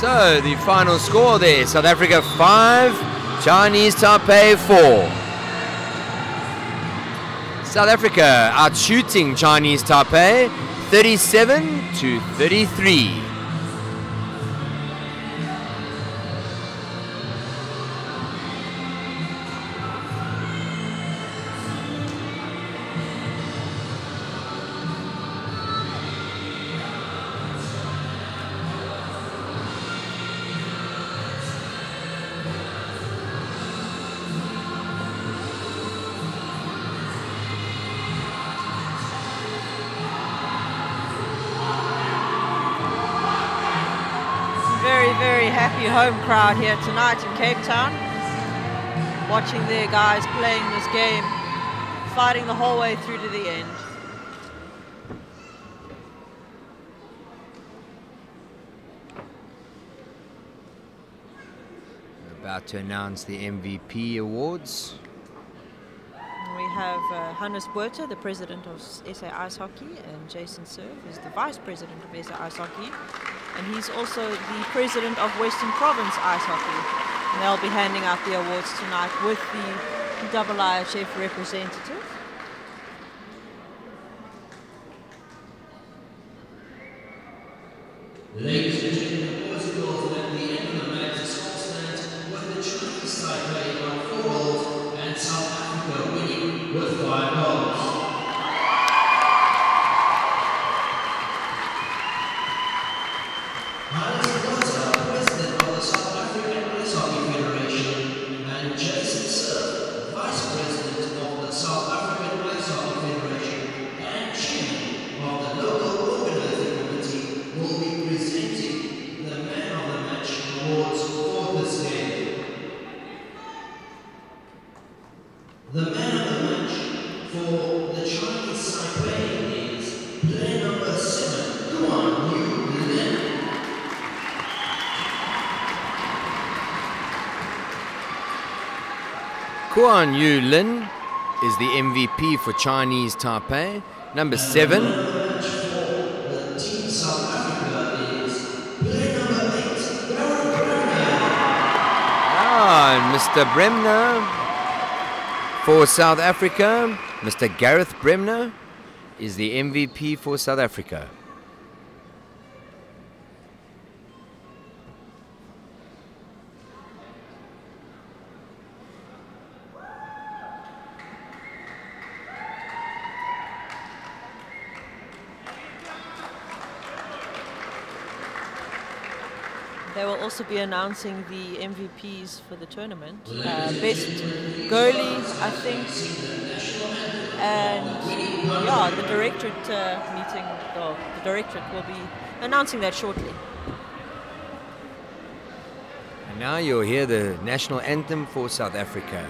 So the final score there, South Africa 5, Chinese Taipei 4. South Africa outshooting Chinese Taipei 37-33. Very happy home crowd here tonight in Cape Town, watching their guys playing this game, fighting the whole way through to the end. We're about to announce the MVP awards. We have Hannes Botha, the president of SA Ice Hockey, and Jason Serve is the vice president of SA Ice Hockey. And he's also the president of Western Province Ice Hockey. And they'll be handing out the awards tonight with the IIHF representative. Ladies and gentlemen, boys and girls, at the end of the match, the score stands with the Chinese Taipei on 4 goals and South Africa winning with 5 goals. Hannes Botha, president of the South African Ice Hockey Federation, and Jason Serve, vice president Kuan Yu Lin is the MVP for Chinese Taipei. Number 7. The team South Africa is player number 8, And Mr. Bremner for South Africa. Mr. Gareth Bremner is the MVP for South Africa. They will also be announcing the MVPs for the tournament. Best goalie, I think. And yeah, the directorate meeting, or the directorate will be announcing that shortly. And now you'll hear the national anthem for South Africa.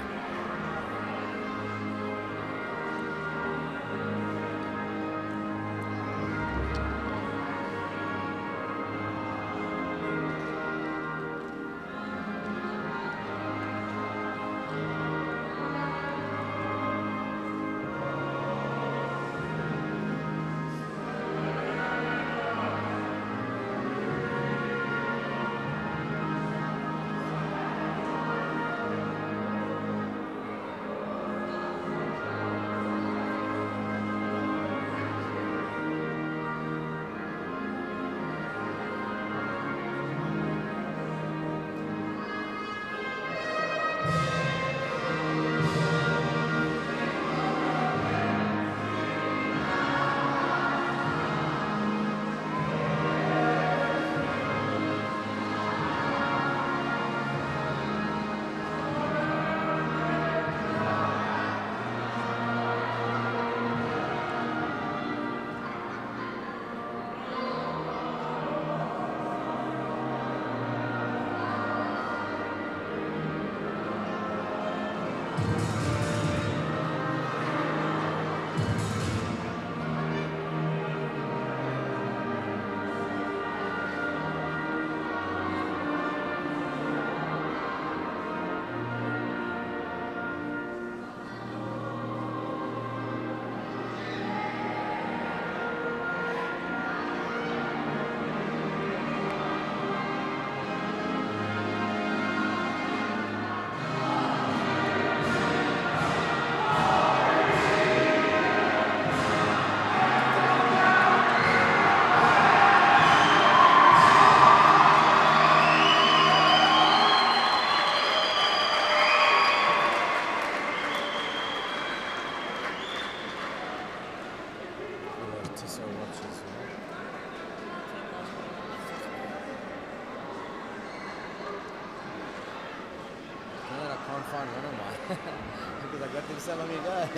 Because I got them so long ago.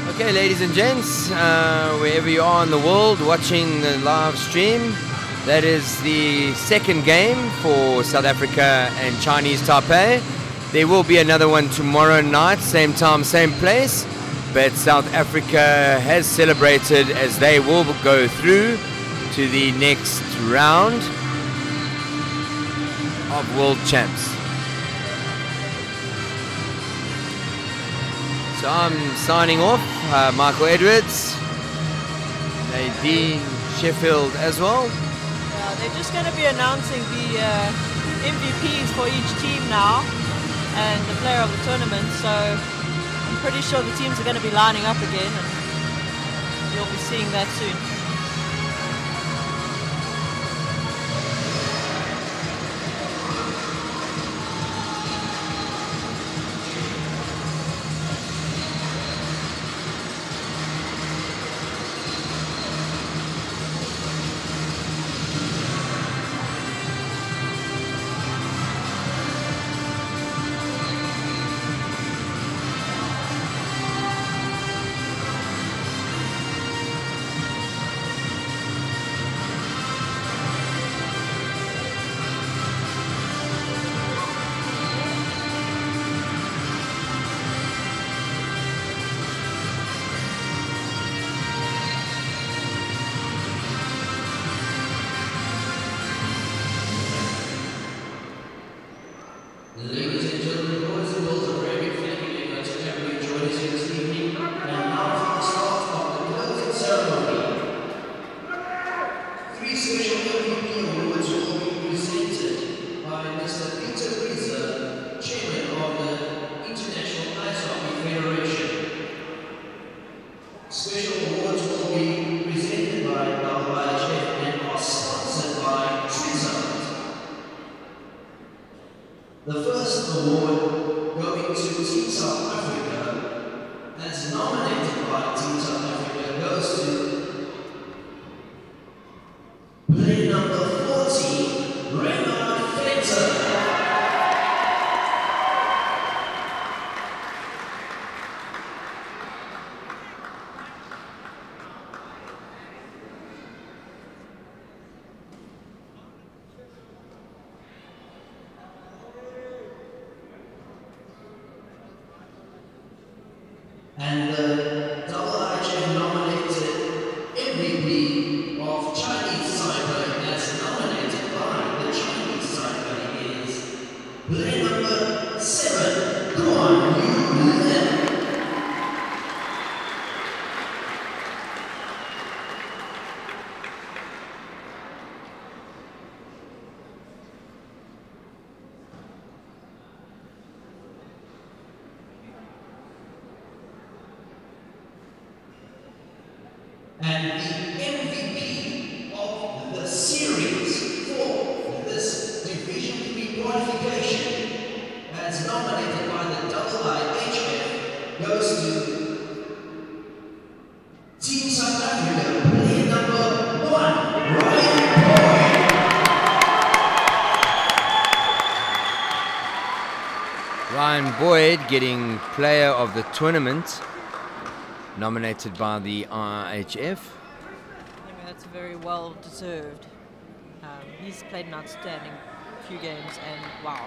Okay, ladies and gents, wherever you are in the world watching the live stream, that is the second game for South Africa and Chinese Taipei. There will be another one tomorrow night, same time, same place. But South Africa has celebrated as they will go through to the next round of World Champs. So I'm signing off, Michael Edwards, Nadine Sheffield as well. Yeah, they're just going to be announcing the MVPs for each team now and the player of the tournament. So I'm pretty sure the teams are going to be lining up again, and you'll be seeing that soon. And the IIHF nominated MVP of Chinese Taipei as nominated by the Chinese Taipei is player number 7, Guan Yu. And the MVP of the series for this Division 3 qualification, as nominated by the IIHF, goes to Team South Africa, player number 1, Ryan Boyd getting player of the tournament, nominated by the IIHF. I think that's very well deserved. He's played an outstanding few games, and wow,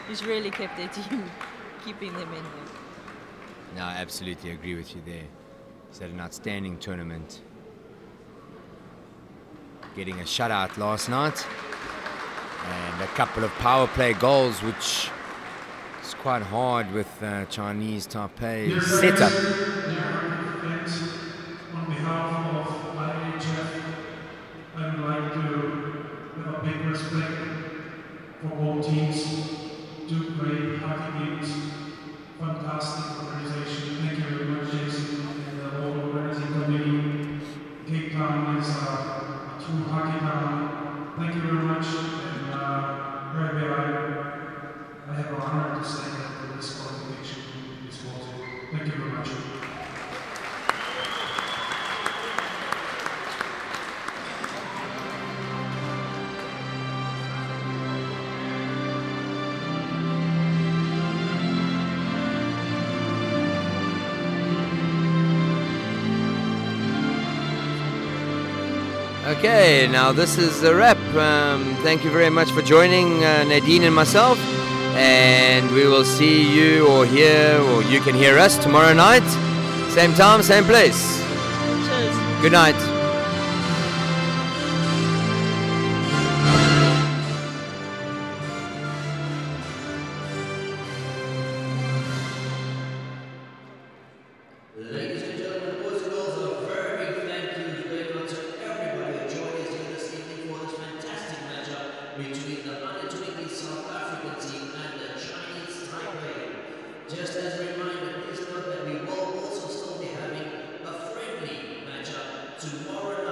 he's really kept their team, keeping them in there. No, I absolutely agree with you there. He's had an outstanding tournament. Getting a shutout last night, and a couple of power play goals, which is quite hard with Chinese Taipei's setup. On behalf of IIHF, I would like to have a big respect for both teams. Two great hockey games, fantastic organization. Thank you very much, Jason, and the whole organizing committee. Cape Town is a true hockey town. Thank you very much, and I have an honor to say that for this qualification is voted. Thank you very much. Okay, now this is a wrap. Thank you very much for joining Nadine and myself, and we will see you or hear, or you can hear us tomorrow night, same time, same place. Cheers. Good night. Ladies and gentlemen, boys and girls, a very big thank you going out to everybody who joined us here this evening for this fantastic matchup between the under-20 South African team and the Chinese Taipei. Just as a reminder, please note that we will also still be having a friendly matchup tomorrow